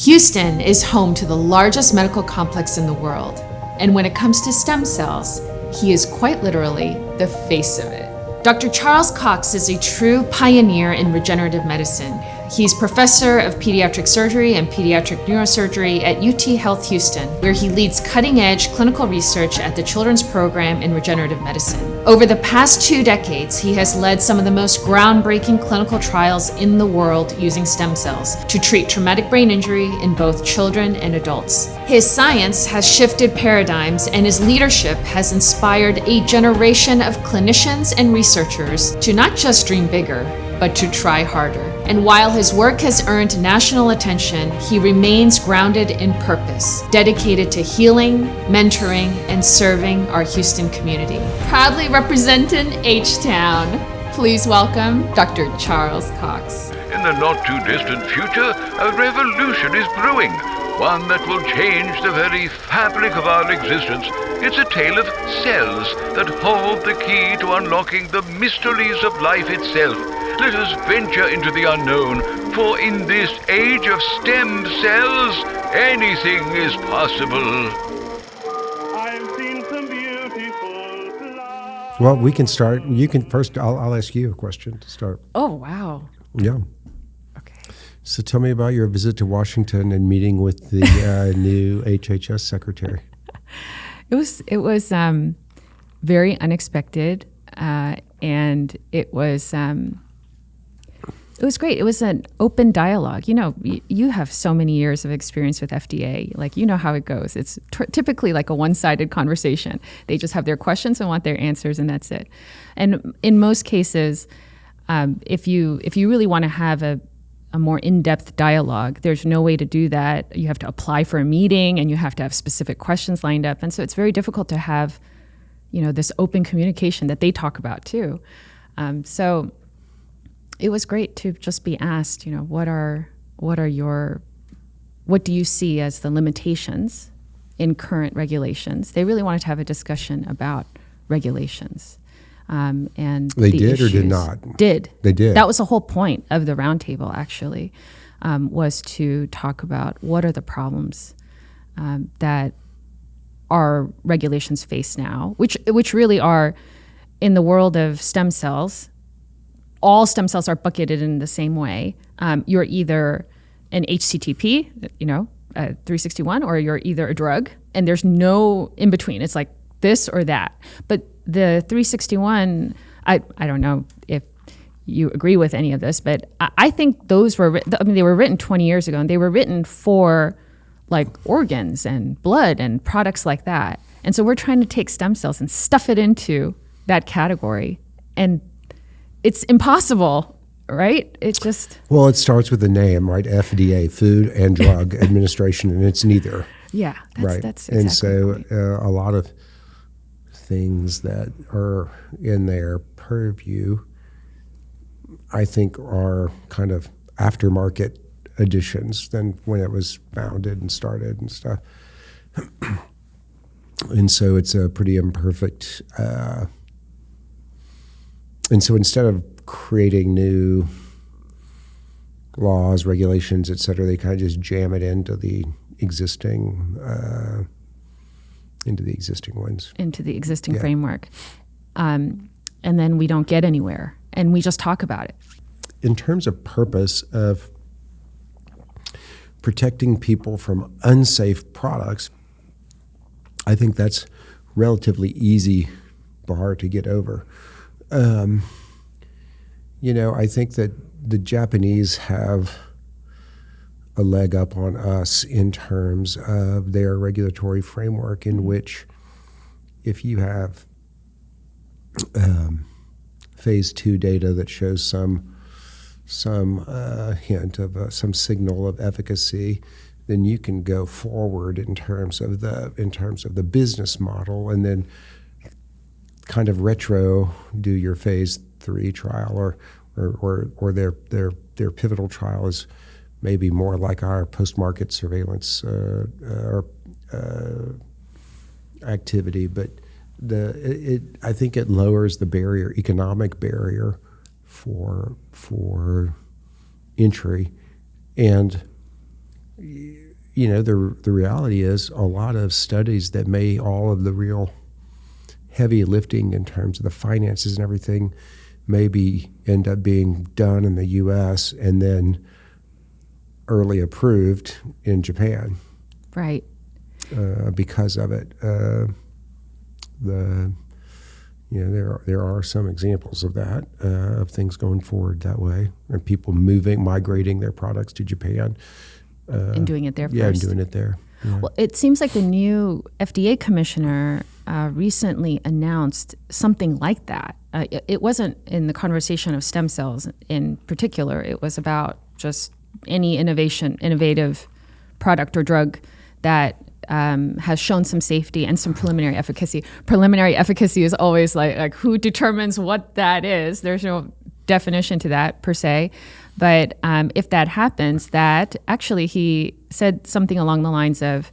Houston is home to the largest medical complex in the world, and when it comes to stem cells, he is quite literally the face of it. Dr. Charles Cox is a true pioneer in regenerative medicine. He's professor of pediatric surgery and pediatric neurosurgery at UT Health Houston, where he leads cutting-edge clinical research at the Children's Program in Regenerative Medicine. Over the past 2 decades, he has led some of the most groundbreaking clinical trials in the world using stem cells to treat traumatic brain injury in both children and adults. His science has shifted paradigms, and his leadership has inspired a generation of clinicians and researchers to not just dream bigger, but to try harder. And while his work has earned national attention, he remains grounded in purpose, dedicated to healing, mentoring, and serving our Houston community. Proudly representing H-Town, please welcome Dr. Charles Cox. In the not-too-distant future, a revolution is brewing, one that will change the very fabric of our existence. It's a tale of cells that hold the key to unlocking the mysteries of life itself. Let us venture into the unknown, for in this age of stem cells, anything is possible. I've seen some beautiful flowers. Well, we can start. You can first. I'll ask you a question to start. Oh, wow. Yeah. Okay. So tell me about your visit to Washington and meeting with the new HHS secretary. It was very unexpected, and it was great. It was an open dialogue. You know, you have so many years of experience with FDA. Like, you know how it goes. It's typically like a one-sided conversation. They just have their questions and want their answers, and that's it. And in most cases, if you really want to have a more in-depth dialogue, there's no way to do that. You have to apply for a meeting, and you have to have specific questions lined up. And so it's very difficult to have, you know, this open communication that they talk about too. So it was great to just be asked, you know, what do you see as the limitations in current regulations? They really wanted to have a discussion about regulations. And they the did issues. or did not? Did. They did. That was the whole point of the roundtable, actually, was to talk about what are the problems that our regulations face now, which really are, in the world of stem cells, all stem cells are bucketed in the same way. You're either an HCTP, 361, or you're either a drug, and there's no in between. It's like this or that. But the 361, I don't know if you agree with any of this, but I think those were, they were written 20 years ago, and they were written for like organs and blood and products like that. And so we're trying to take stem cells and stuff it into that category, and it's impossible, right? It just... Well, it starts with the name, right? FDA, Food and Drug Administration, and it's neither. Yeah, right. That's exactly and so right. A lot of things that are in their purview, I think, are kind of aftermarket additions than when it was founded and started and stuff. And so it's a pretty imperfect... And so instead of creating new laws, regulations, et cetera, they kind of just jam it into the existing ones. Into the existing framework. And then we don't get anywhere, and we just talk about it. In terms of purpose of protecting people from unsafe products, I think that's relatively easy bar to get over. I think that the Japanese have a leg up on us in terms of their regulatory framework, in which if you have phase 2 data that shows some hint of some signal of efficacy, then you can go forward in terms of the business model, and then kind of retro do your phase 3 trial, or their pivotal trial is maybe more like our post-market surveillance activity. But I think it lowers the economic barrier for entry, and the reality is a lot of studies that may all of the real heavy lifting in terms of the finances and everything maybe end up being done in the U.S. and then early approved in Japan. Right. Because of it. There are some examples of that, of things going forward that way, and people migrating their products to Japan. And doing it there first. Yeah, and doing it there. Yeah. Well, it seems like the new FDA commissioner recently announced something like that. It wasn't in the conversation of stem cells in particular. It was about just any innovative product or drug that has shown some safety and some preliminary efficacy. Preliminary efficacy is always like who determines what that is? There's no definition to that per se. But if that happens, that actually he said something along the lines of,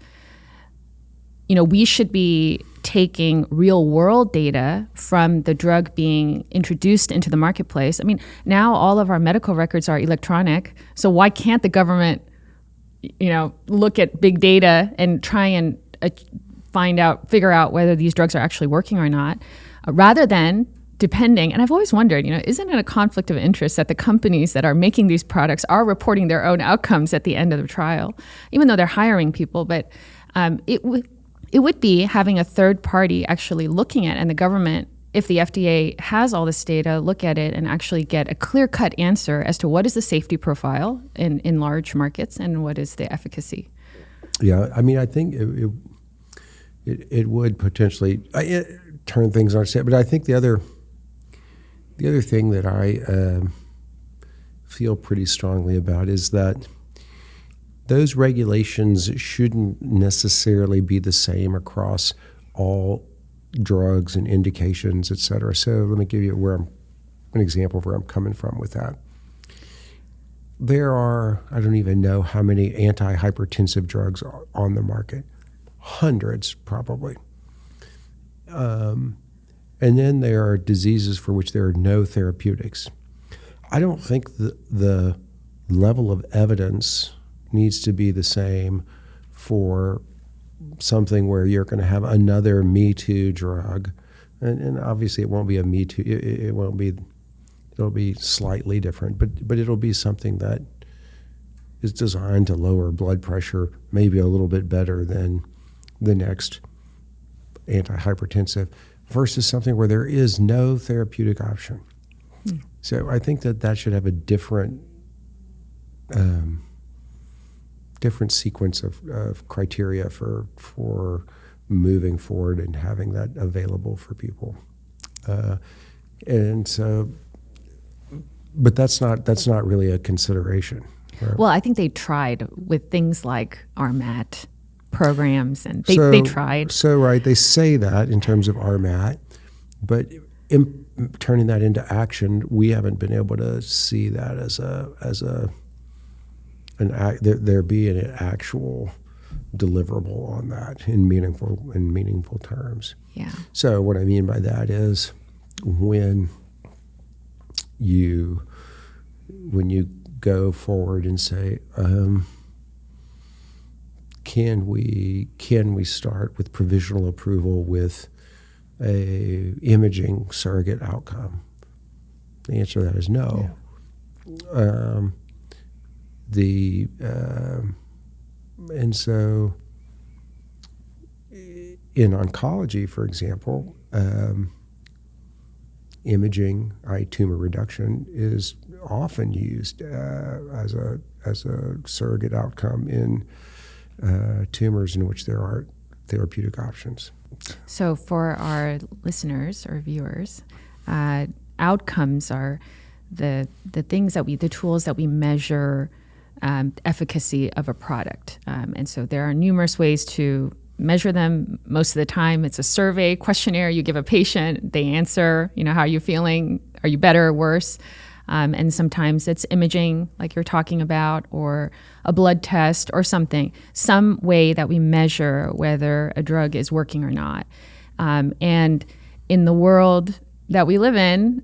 we should be taking real world data from the drug being introduced into the marketplace. I mean, now all of our medical records are electronic. So why can't the government, look at big data and try and figure out whether these drugs are actually working or not, rather than depending, and I've always wondered, isn't it a conflict of interest that the companies that are making these products are reporting their own outcomes at the end of the trial, even though they're hiring people? But it would be having a third party actually looking at, and the government, if the FDA has all this data, look at it and actually get a clear-cut answer as to what is the safety profile in large markets and what is the efficacy. Yeah, I mean, I think it would potentially turn things on its head, but I think the other thing that I feel pretty strongly about is that those regulations shouldn't necessarily be the same across all drugs and indications, et cetera. So let me give you an example of where I'm coming from with that. There are, I don't even know how many antihypertensive drugs are on the market. Hundreds, probably. And then there are diseases for which there are no therapeutics. I don't think the level of evidence needs to be the same for something where you're going to have another Me Too drug. And obviously it won't be a Me Too. It'll be slightly different, but it'll be something that is designed to lower blood pressure maybe a little bit better than the next antihypertensive, versus something where there is no therapeutic option. So I think that should have a different sequence of criteria for moving forward and having that available for people. And so, but that's not really a consideration. Right? Well, I think they tried with things like RMAT programs, and they tried. So right, they say that in terms of RMAT, but turning that into action, we haven't been able to see that there be an actual deliverable on that in meaningful terms. Yeah. So what I mean by that is when you go forward and say, can we start with provisional approval with a imaging surrogate outcome? The answer to that is no. Yeah. And so in oncology, for example, imaging, tumor reduction, is often used as a surrogate outcome in tumors in which there aren't therapeutic options. So for our listeners or viewers, outcomes are the tools that we measure efficacy of a product. And so there are numerous ways to measure them. Most of the time it's a survey questionnaire you give a patient, they answer, how are you feeling? Are you better or worse? And sometimes it's imaging, like you're talking about, or a blood test or some way that we measure whether a drug is working or not. And in the world that we live in,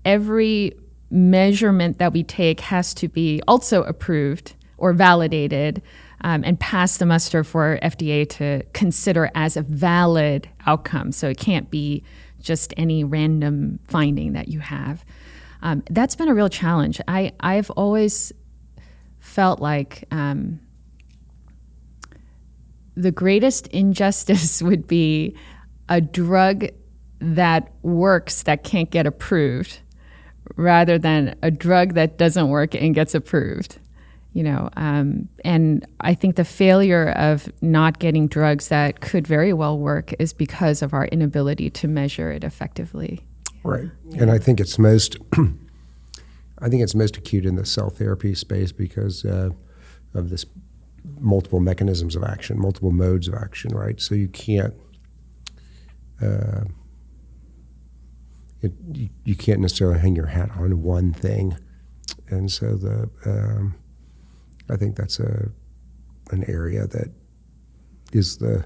every measurement that we take has to be also approved or validated and pass the muster for FDA to consider as a valid outcome. So it can't be just any random finding that you have. That's been a real challenge. I've always felt like the greatest injustice would be a drug that works that can't get approved rather than a drug that doesn't work and gets approved. And I think the failure of not getting drugs that could very well work is because of our inability to measure it effectively. Right. And I think it's most acute in the cell therapy space because of this multiple mechanisms of action, multiple modes of action, right? So you can't you can't necessarily hang your hat on one thing. And so I think that's an area that is the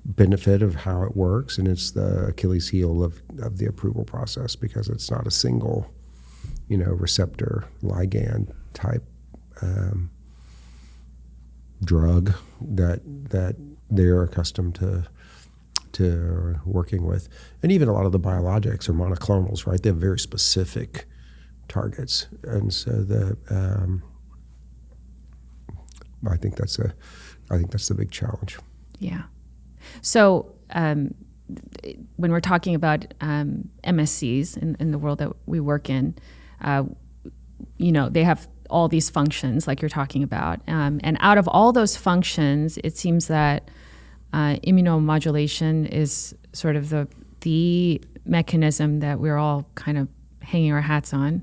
benefit of how it works, and it's the Achilles heel of the approval process because it's not a single, receptor ligand type drug that they're accustomed to working with. And even a lot of the biologics are monoclonals, right? They have very specific targets, and so I think that's the big challenge. Yeah. So when we're talking about MSCs in the world that we work in, they have all these functions like you're talking about. And out of all those functions, it seems that immunomodulation is sort of the mechanism that we're all kind of hanging our hats on.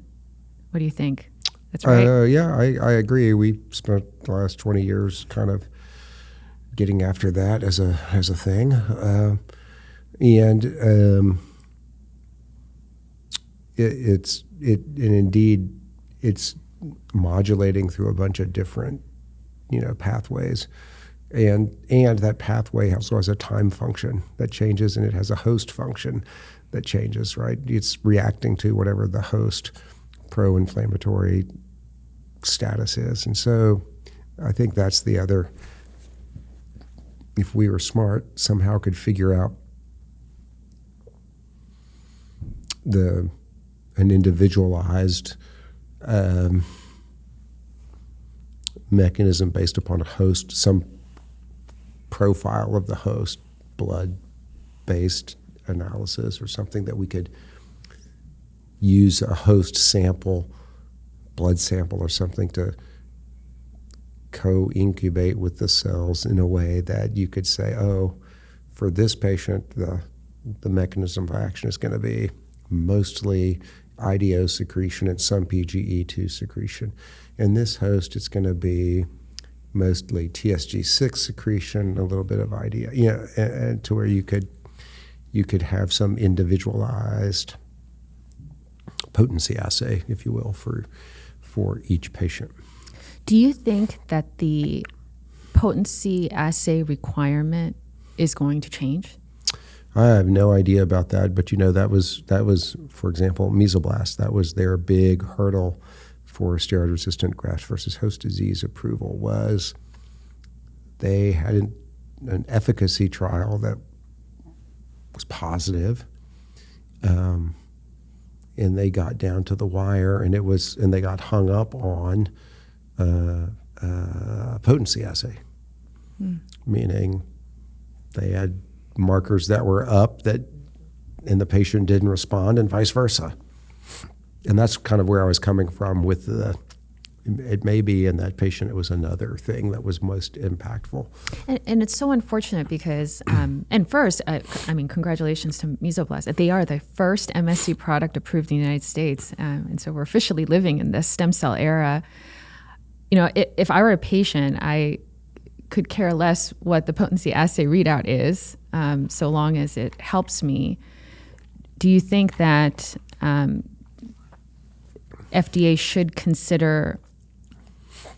What do you think? That's right? Yeah, I agree. We spent the last 20 years kind of getting after that as a thing. It's modulating through a bunch of different, pathways, and that pathway also has a time function that changes, and it has a host function that changes. Right, it's reacting to whatever the host pro-inflammatory status is, and so I think that's the other. If we were smart, somehow could figure out an individualized mechanism based upon a host, some profile of the host, blood-based analysis or something that we could use a host sample, blood sample or something to co-incubate with the cells in a way that you could say, for this patient, the mechanism of action is going to be mostly IDO secretion and some PGE2 secretion. In this host, it's going to be mostly TSG6 secretion, a little bit of IDO, and to where you could have some individualized potency assay, if you will, for each patient. Do you think that the potency assay requirement is going to change? I have no idea about that, but that was, for example, mesoblast. That was their big hurdle for steroid-resistant graft versus host disease approval. Was they had an efficacy trial that was positive, and they got down to the wire, and they got hung up on potency assay, meaning they had markers that were up and the patient didn't respond, and vice versa. And that's kind of where I was coming from with it may be in that patient, it was another thing that was most impactful. And it's so unfortunate because, and first, congratulations to Mesoblast. They are the first MSC product approved in the United States. And so we're officially living in the stem cell era. If I were a patient, I could care less what the potency assay readout is, so long as it helps me. Do you think that FDA should consider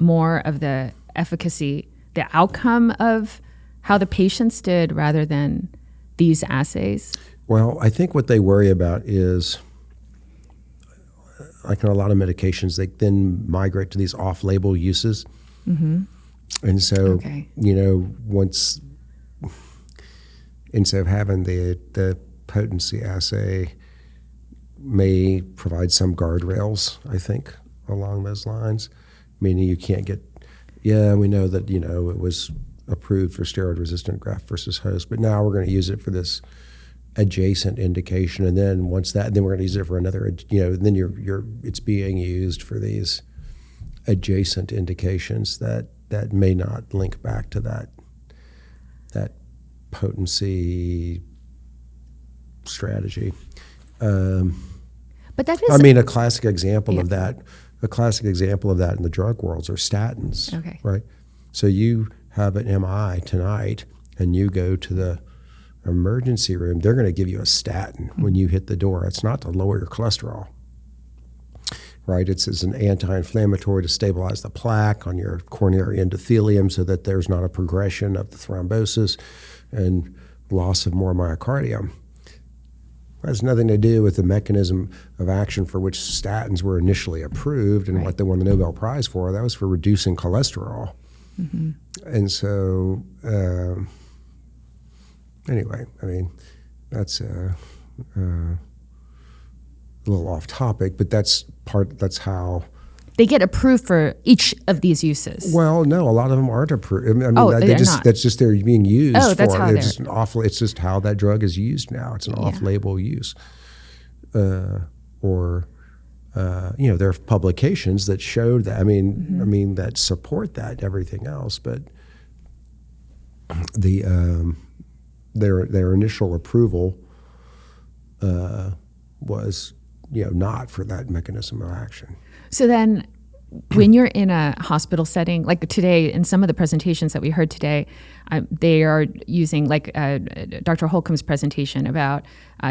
more of the efficacy, the outcome of how the patients did rather than these assays? Well, I think what they worry about is, like in a lot of medications, they then migrate to these off-label uses. Mm-hmm. And so, Okay. once, instead of having the potency assay may provide some guardrails, I think, along those lines, meaning you can't get, we know that, it was approved for steroid-resistant graft versus host, but now we're going to use it for this adjacent indication, and then then we're going to use it for another, then it's being used for these adjacent indications that may not link back to that potency strategy. But that is, a classic example of that. A classic example of that in the drug worlds are statins. Okay. Right. So you have an MI tonight, and you go to the emergency room. They're going to give you a statin when you hit the door. It's not to lower your cholesterol. Right. It's as an anti-inflammatory to stabilize the plaque on your coronary endothelium, so that there's not a progression of the thrombosis and loss of more myocardium. It has nothing to do with the mechanism of action for which statins were initially approved and what they won the Nobel Prize for. That was for reducing cholesterol. Mm-hmm. And so, anyway, that's a little off topic, but that's how. they get approved for each of these uses. Well, no, a lot of them aren't approved. They're not. That's just they're being used. That's how it's just it's just how that drug is used now. It's an off-label use, there are publications that showed that. That support that and everything else, but the their initial approval was not for that mechanism of action. So then when you're in a hospital setting, like today, in some of the presentations that we heard today, they are using Dr. Holcomb's presentation about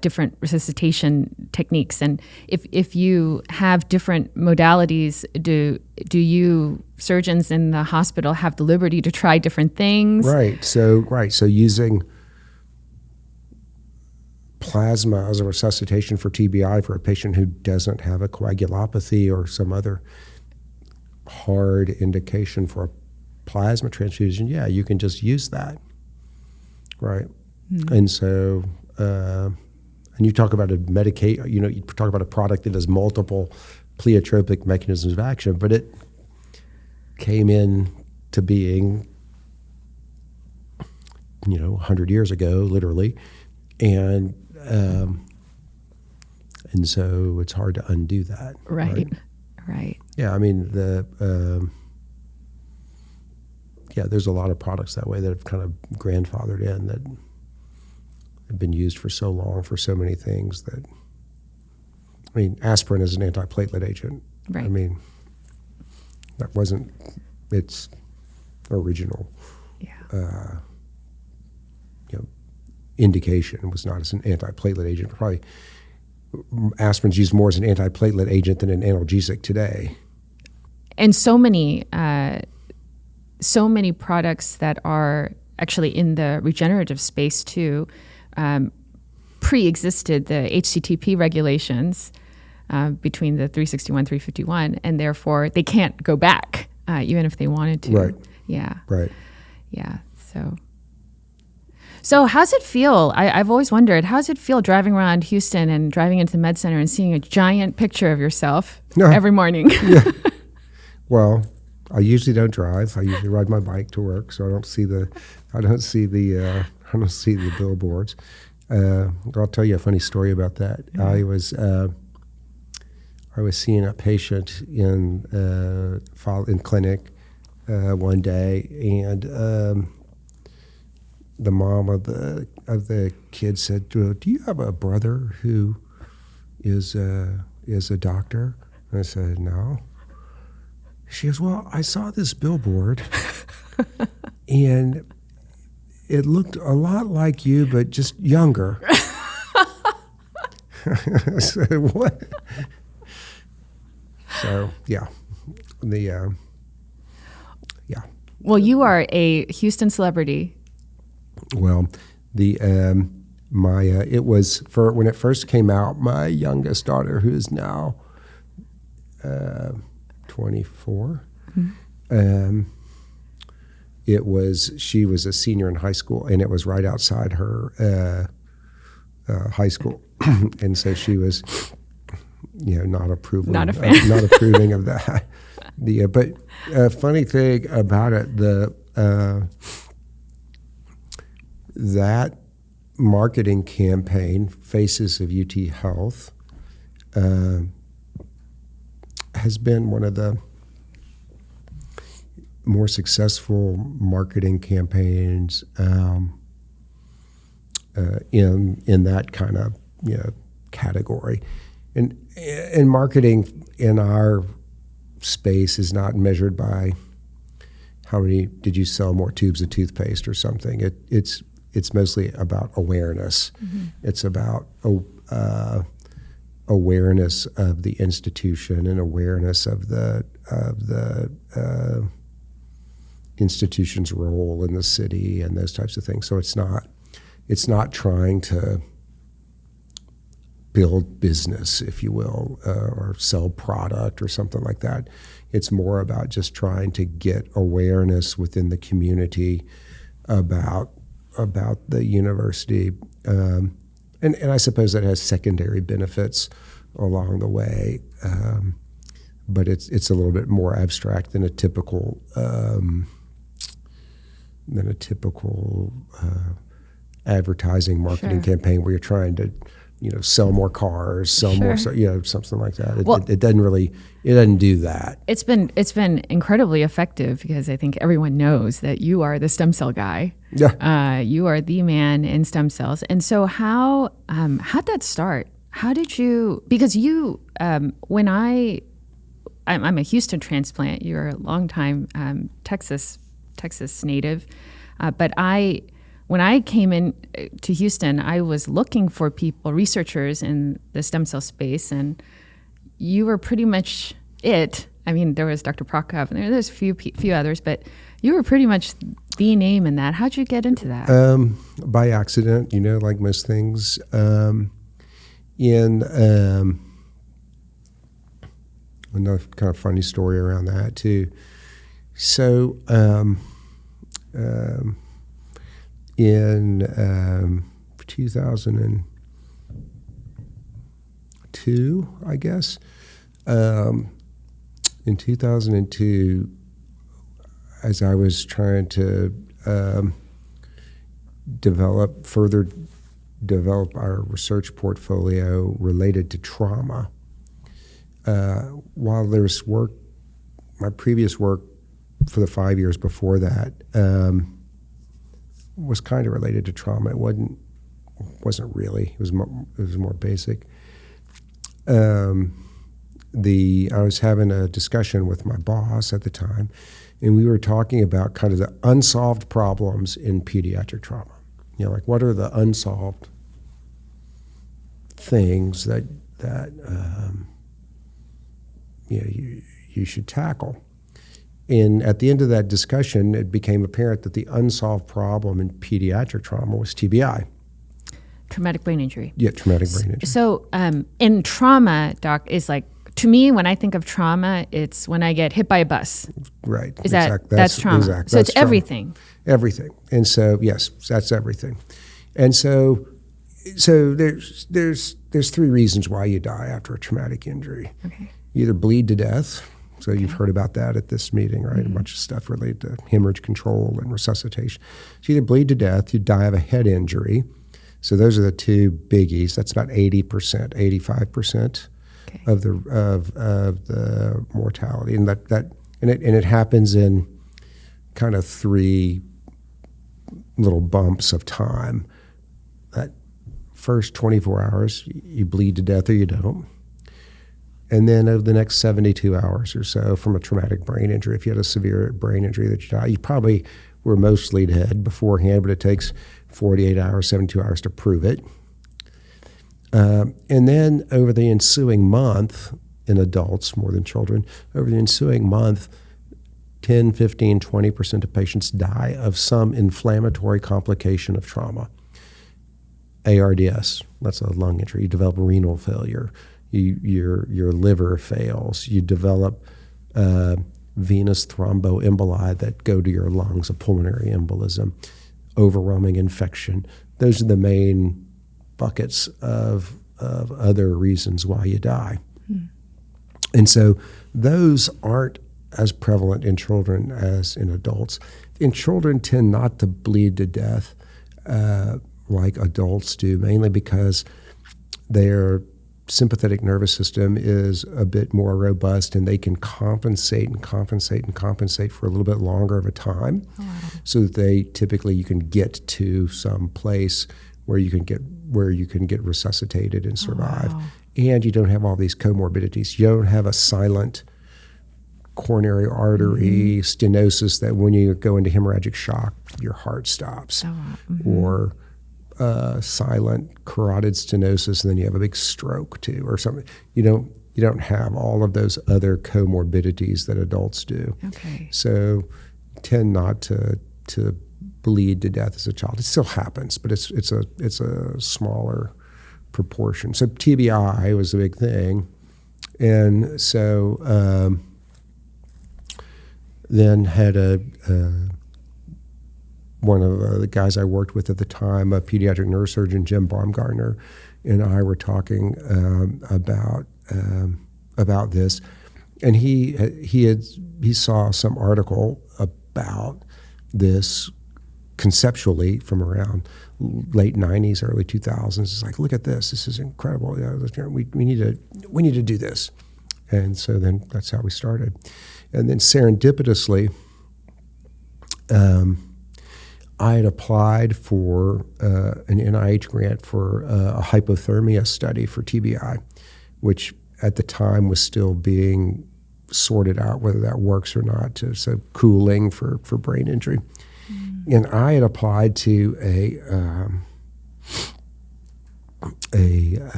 different resuscitation techniques. And if you have different modalities, do you surgeons in the hospital have the liberty to try different things? Right. So using plasma as a resuscitation for TBI for a patient who doesn't have a coagulopathy or some other hard indication for a plasma transfusion, you can just use that, right? Mm-hmm. And so, and you talk about you talk about a product that has multiple pleiotropic mechanisms of action, but it came in to being, 100 years ago, literally, and so it's hard to undo that. Right. Yeah, there's a lot of products that way that have kind of grandfathered in that have been used for so long for so many things that, aspirin is an antiplatelet agent. Right. That wasn't its original indication. It was not as an antiplatelet agent. Probably aspirin's used more as an antiplatelet agent than an analgesic today. And so many products that are actually in the regenerative space too pre-existed the HCTP regulations between the 361, 351, and therefore they can't go back even if they wanted to. Right. Yeah. Right. Yeah. So how's it feel? I've always wondered, how's it feel driving around Houston and driving into the med center and seeing a giant picture of yourself every morning? Yeah. Well, I usually don't drive. I usually ride my bike to work, so I don't see the billboards. I'll tell you a funny story about that. Yeah. I was seeing a patient in clinic one day, and the mom of the kid said, "Do you have a brother who is a doctor?" And I said, "No." She goes, "Well, I saw this billboard, and it looked a lot like you, but just younger." I said, "What?" So yeah. Well, you are a Houston celebrity. Well, it was when it first came out. My youngest daughter, who is now 24, she was a senior in high school, and it was right outside her high school, and so she was, not approving, Not a fan. not approving of that. But funny thing about it, that marketing campaign, Faces of UT Health, has been one of the more successful marketing campaigns in that kind of category. And marketing in our space is not measured by how many did you sell more tubes of toothpaste or something. It's mostly about awareness. Mm-hmm. It's about awareness of the institution and awareness of the institution's role in the city and those types of things. So it's not trying to build business, if you will, or sell product or something like that. It's more about just trying to get awareness within the community about the university, and I suppose that has secondary benefits along the way, but it's a little bit more abstract than a typical advertising marketing campaign where you're trying to sell more cars, sell more, something like that. It doesn't do that. It's been incredibly effective because I think everyone knows that you are the stem cell guy. Yeah. You are the man in stem cells. And so how'd that start? How did you, because you, I'm a Houston transplant. You're a longtime Texas native. But when I came in to Houston, I was looking for researchers in the stem cell space, and you were pretty much it. I mean, there was Dr. Prokop, and there's a few others, but you were pretty much the name in that. How'd you get into that? By accident, like most things. Another kind of funny story around that too. So, in 2002, I guess. In 2002, as I was trying to develop our research portfolio related to trauma, while there's my previous work for the 5 years before that, was kind of related to trauma. It wasn't really. It was more basic. I was having a discussion with my boss at the time, and we were talking about kind of the unsolved problems in pediatric trauma. Like what are the unsolved things that you should tackle. And at the end of that discussion, it became apparent that the unsolved problem in pediatric trauma was TBI. Traumatic brain injury. Yeah, traumatic brain injury. So in trauma, Doc, is like, to me, when I think of trauma, it's when I get hit by a bus. Right. Is that's trauma. Exactly. So it's trauma. Everything. Everything. And so, yes, that's everything. And so there's three reasons why you die after a traumatic injury. Okay. You either bleed to death. So you've heard about that at this meeting, right? Mm-hmm. A bunch of stuff related to hemorrhage control and resuscitation. So you either bleed to death, you die of a head injury. So those are the two biggies. That's about 80%, 85% of the mortality, and it happens in kind of three little bumps of time. That first 24 hours, you bleed to death or you don't. And then over the next 72 hours or so from a traumatic brain injury, if you had a severe brain injury that you die, you probably were mostly dead beforehand, but it takes 48 hours, 72 hours to prove it. And then over the ensuing month, in adults more than children, over the ensuing month, 10, 15, 20% of patients die of some inflammatory complication of trauma. ARDS, that's a lung injury. You develop renal failure. Your liver fails. You develop venous thromboemboli that go to your lungs, a pulmonary embolism, overwhelming infection. Those are the main buckets of other reasons why you die. And so those aren't as prevalent in children as in adults. And children tend not to bleed to death like adults do, mainly because their sympathetic nervous system is a bit more robust, and they can compensate for a little bit longer of a time. So that you can get to some place where you can get resuscitated and survive. And you don't have all these comorbidities. You don't have a silent coronary artery stenosis that when you go into hemorrhagic shock, your heart stops, or silent carotid stenosis, and then you have a big stroke too, or something. You don't have all of those other comorbidities that adults do. Okay. So tend not to bleed to death as a child. It still happens, but it's a smaller proportion. So TBI was a big thing, and so then had one of the guys I worked with at the time, a pediatric neurosurgeon, Jim Baumgartner, and I were talking about this, and he saw some article about this conceptually from around late 90s, early 2000s. It's like, look at this. This is incredible. We need to do this. And so then that's how we started. And then serendipitously, I had applied for an NIH grant for a hypothermia study for TBI, which at the time was still being sorted out whether that works or not. So cooling for brain injury. And I had applied to a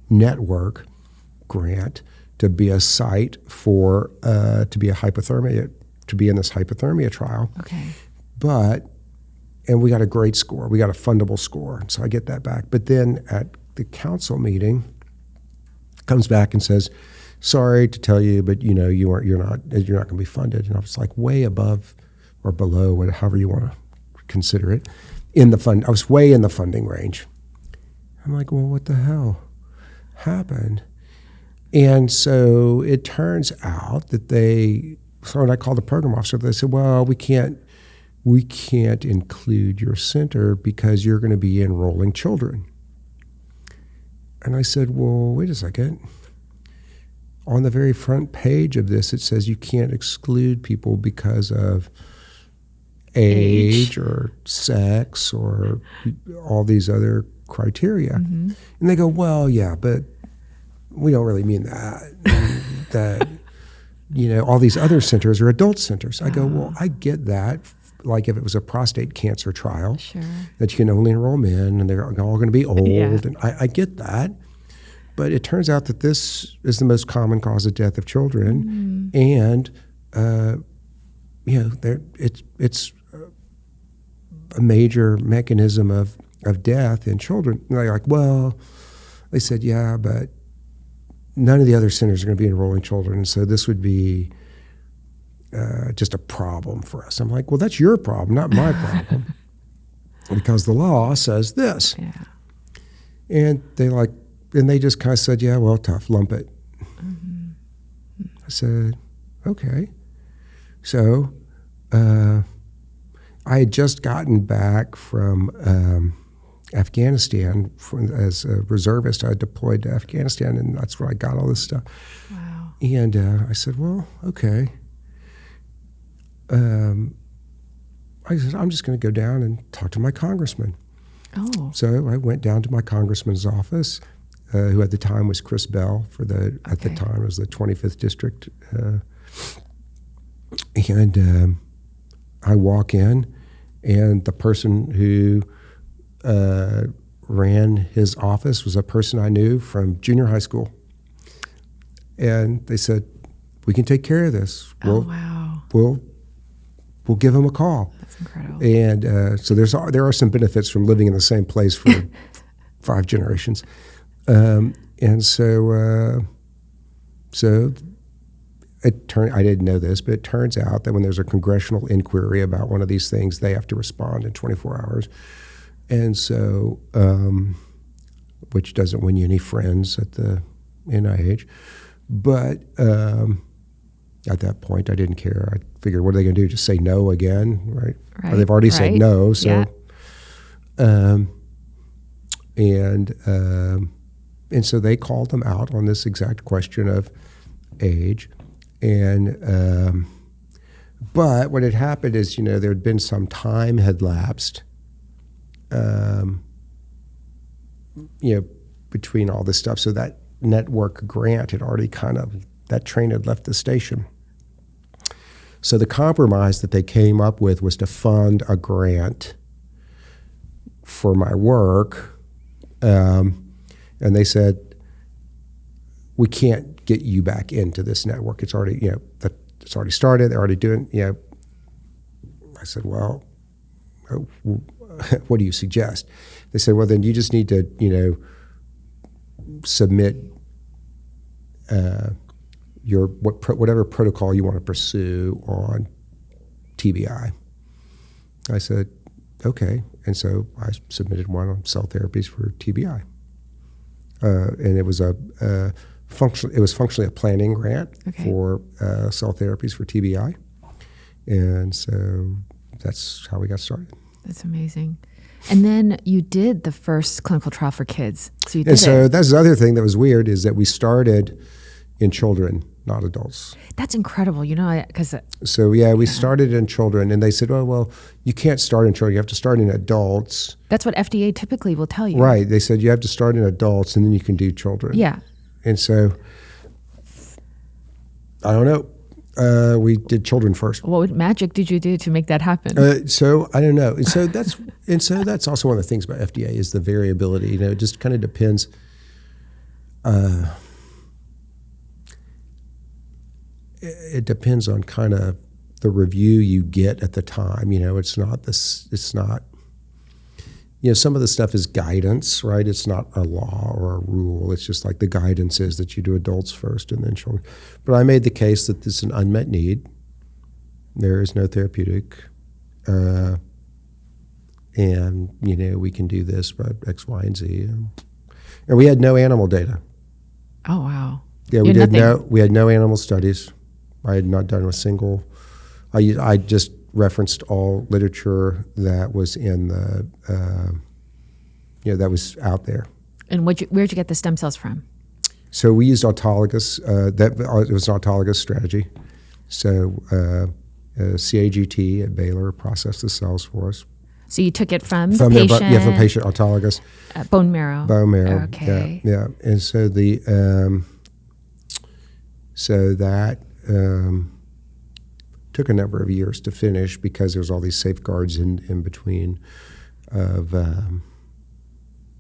network grant to be a site for to be in this hypothermia trial. Okay. And we got a great score. We got a fundable score, so I get that back. But then at the council meeting, comes back and says, "Sorry to tell you, but you're not going to be funded." And I was like, way above or below, however you want to consider it, I was way in the funding range. I'm like, well, what the hell happened? And so it turns out that when I called the program officer, they said, well, we can't include your center because you're going to be enrolling children. And I said, well, wait a second. On the very front page of this, it says you can't exclude people because of age or sex or all these other criteria. And they go, well, yeah, but we don't really mean that. That, all these other centers are adult centers. I go, well, I get that. Like if it was a prostate cancer trial, Sure. that you can only enroll men and they're all going to be old. Yeah. And I get that. But it turns out that this is the most common cause of death of children. And, it's a major mechanism of death in children. And they're like, well, they said, yeah, but none of the other centers are going to be enrolling children, and so this would be just a problem for us. I'm like, well, that's your problem, not my problem, because the law says this. Yeah. And they just kind of said, yeah, well, tough, lump it. I said, okay. So I had just gotten back from Afghanistan as a reservist. I deployed to Afghanistan, and that's where I got all this stuff. Wow. And I said, well, okay. I said, I'm just going to go down and talk to my congressman. Oh. So I went down to my congressman's office, who at the time was Chris Bell at the time it was the 25th district. And I walk in, and the person who ran his office was a person I knew from junior high school. And they said, we can take care of this. Wow. We'll give him a call. That's incredible. And so there are some benefits from living in the same place for 5 generations. And so I didn't know this, but it turns out that when there's a congressional inquiry about one of these things, they have to respond in 24 hours. And so, which doesn't win you any friends at the NIH. But at that point, I didn't care. I figured, what are they going to do? Just say no again, right? Or they've already said no. So, and so they called them out on this exact question of age. And but what had happened is, there had been some time had lapsed, between all this stuff. So that network grant had already that train had left the station. So the compromise that they came up with was to fund a grant for my work. And they said, we can't get you back into this network. It's already, it's already started. They're already doing, I said, well, what do you suggest? They said, well, then you just need to, submit whatever protocol you want to pursue on TBI. I said, okay. And so I submitted one on cell therapies for TBI. And it was functionally a planning grant for cell therapies for TBI. And so that's how we got started. That's amazing. And then you did the first clinical trial for kids. So that's the other thing that was weird, is that we started in children, not adults. That's incredible, because... we started in children, and they said, well, you can't start in children. You have to start in adults. That's what FDA typically will tell you. Right. They said you have to start in adults, and then you can do children. Yeah. And so, I don't know. We did children first. What magic did you do to make that happen? So I don't know. And so that's also one of the things about FDA is the variability. It just kind of depends. It depends on kind of the review you get at the time. It's not this. It's not. Some of the stuff is guidance, right? It's not a law or a rule. It's just like the guidance is that you do adults first and then children. But I made the case that this is an unmet need. There is no therapeutic. And, we can do this by X, Y, and Z. And we had no animal data. Oh, wow. Yeah, we had no animal studies. I had not done a single. I just referenced all literature that was in the, that was out there. And where'd you get the stem cells from? So we used autologous. It was an autologous strategy. So CAGT at Baylor processed the cells for us. So you took it from the patient? From patient, autologous. Bone marrow. Bone marrow. Okay. Yeah. And so that took a number of years to finish because there's all these safeguards in between of,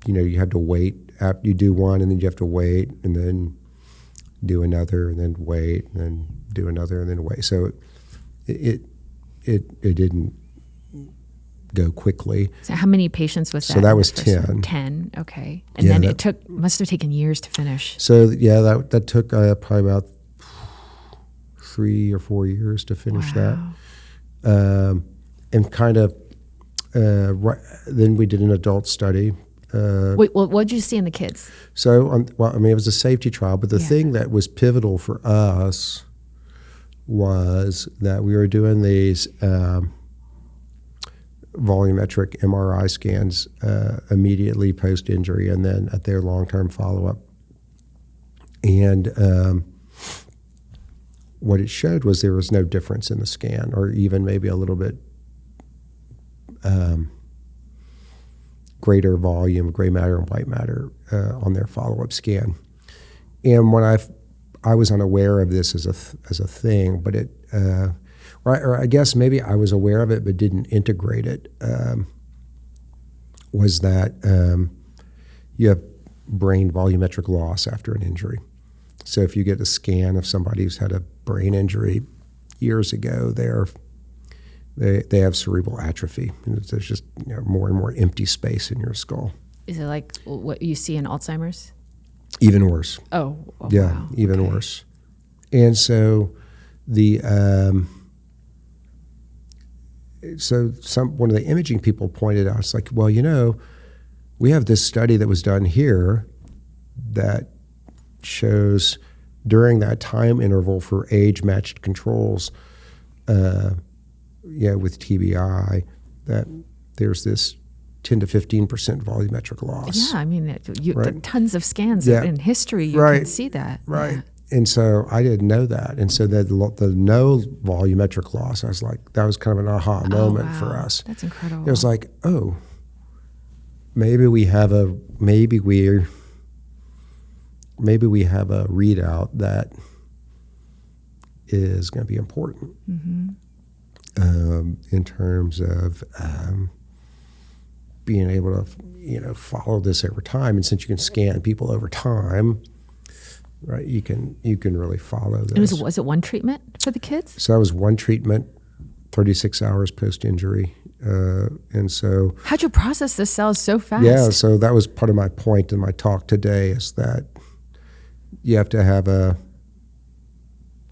you have to wait. You do one and then you have to wait and then do another and then wait and then do another and then wait. So it didn't go quickly. So how many patients was that? So that was 10. 10, okay. And then it must have taken years to finish. So that took probably about 3 or 4 years to finish that. And kind of, then we did an adult study. Wait, well, what did you see in the kids? So, it was a safety trial, but the thing that was pivotal for us was that we were doing these volumetric MRI scans immediately post-injury and then at their long-term follow-up. And what it showed was there was no difference in the scan, or even maybe a little bit greater volume, gray matter and white matter on their follow-up scan. And when I was unaware of this as a thing, but it, or I guess maybe I was aware of it but didn't integrate it, was that you have brain volumetric loss after an injury. So if you get a scan of somebody who's had a brain injury years ago, they have cerebral atrophy. There's just more and more empty space in your skull. Is it like what you see in Alzheimer's? Even worse. Oh yeah, wow. Even worse. And so the one of the imaging people pointed out, it's like, well, we have this study that was done here that shows during that time interval for age-matched controls, with TBI, that there's this 10 to 15% volumetric loss. Yeah, I mean, Right. tons of scans Yeah. in history, you Right. can see that. Right. Yeah. And so I didn't know that. And so the no volumetric loss, I was like, that was kind of an aha moment for Wow. us. That's incredible. It was like, oh, maybe we have a readout that is going to be important in terms of being able to follow this over time. And since you can scan people over time, right, you can really follow this. And was it one treatment for the kids? So that was one treatment, 36 hours post-injury. And so... How'd you process the cells so fast? Yeah, so that was part of my point in my talk today, is that you have to have a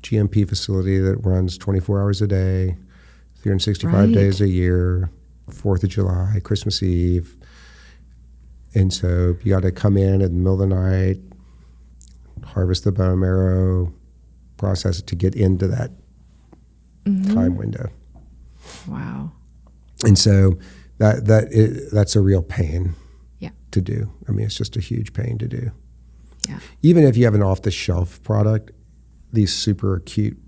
GMP facility that runs 24 hours a day, 365 Right. days a year, 4th of July, Christmas Eve. And so you got to come in the middle of the night, harvest the bone marrow, process it to get into that time window. Wow. And so that's a real pain Yeah. to do. I mean, it's just a huge pain to do. Yeah. Even if you have an off-the-shelf product, these super acute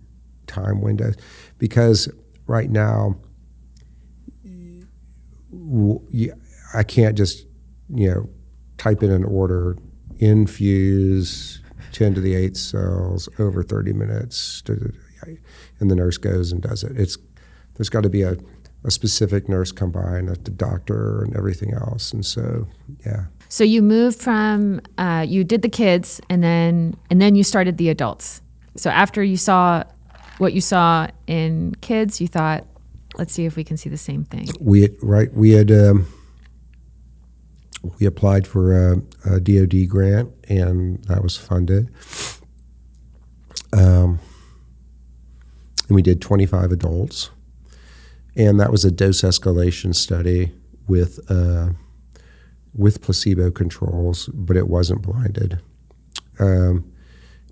time windows, because right now, I can't just, type in an order, infuse 10 to the 8th cells over 30 minutes, and the nurse goes and does it. There's got to be a specific nurse come by and the doctor and everything else. And so, yeah. So you moved from you did the kids, and then you started the adults. So after you saw what you saw in kids, you thought, let's see if we can see the same thing. We applied for a DoD grant, and that was funded. And we did 25 adults, and that was a dose escalation study with placebo controls, but it wasn't blinded.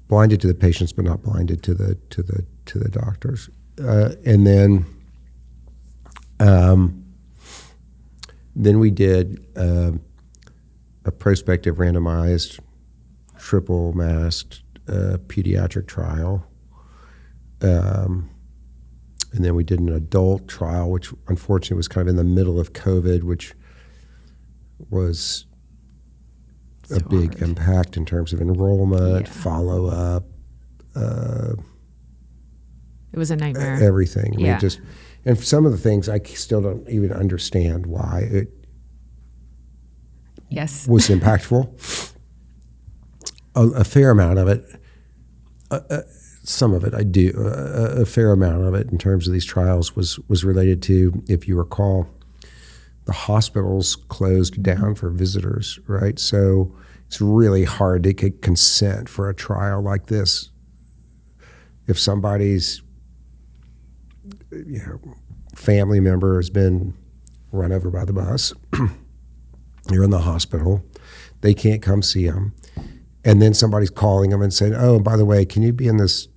Blinded to the patients, but not blinded to the doctors. And then we did a prospective randomized triple masked pediatric trial. And then we did an adult trial, which unfortunately was kind of in the middle of COVID, which was a big impact in terms of enrollment, follow-up. It was a nightmare. Everything. I mean, Yeah. and some of the things I still don't even understand why it Yes. was impactful. A fair amount of it, some of it I do, a fair amount of it in terms of these trials was related to, if you recall, the hospitals closed down for visitors, right? So it's really hard to get consent for a trial like this. If somebody's family member has been run over by the bus, you're in the hospital, they can't come see them, and then somebody's calling them and saying, "Oh, by the way, can you be in this,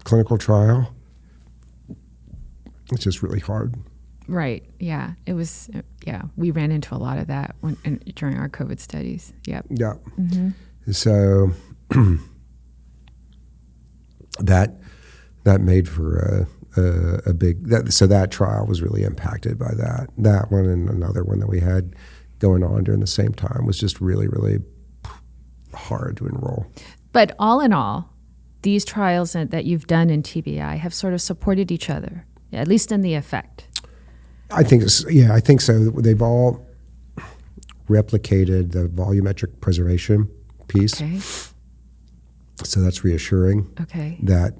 clinical trial?" It's just really hard. Right. Yeah. It was. Yeah. We ran into a lot of that during our COVID studies. Yep. Yeah. So that made for a big. So that trial was really impacted by that. That one and another one that we had going on during the same time was just really, really hard to enroll. But all in all, these trials that you've done in TBI have sort of supported each other, at least in the effect. I think so. They've all replicated the volumetric preservation piece. Okay. So that's reassuring. Okay. That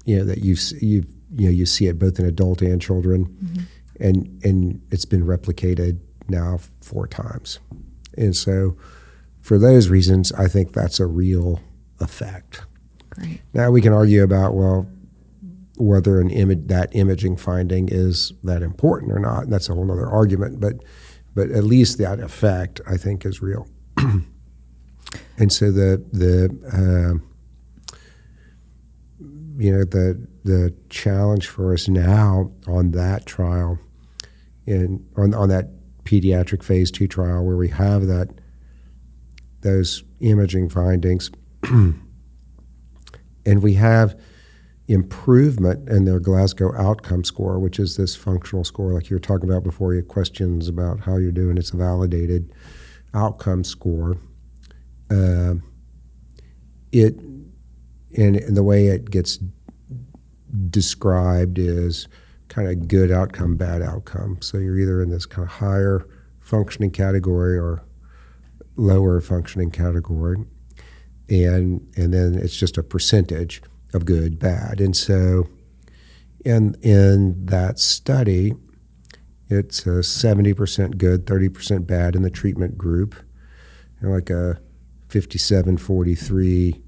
that you see it both in adult and children, and it's been replicated now 4 times, and so for those reasons, I think that's a real effect. Great. Now we can argue about, well, whether that imaging finding is that important or not. That's a whole other argument, but at least that effect, I think, is real. And so the challenge for us now on that trial, on that pediatric phase 2 trial where we have those imaging findings, and we have improvement in their Glasgow outcome score, which is this functional score like you were talking about before. You had questions about how you're doing. It's a validated outcome score. And the way it gets described is kind of good outcome, bad outcome. So you're either in this kind of higher functioning category or lower functioning category, and then it's just a percentage of good, bad. And so in that study, it's a 70% good, 30% bad in the treatment group, and like a 57-43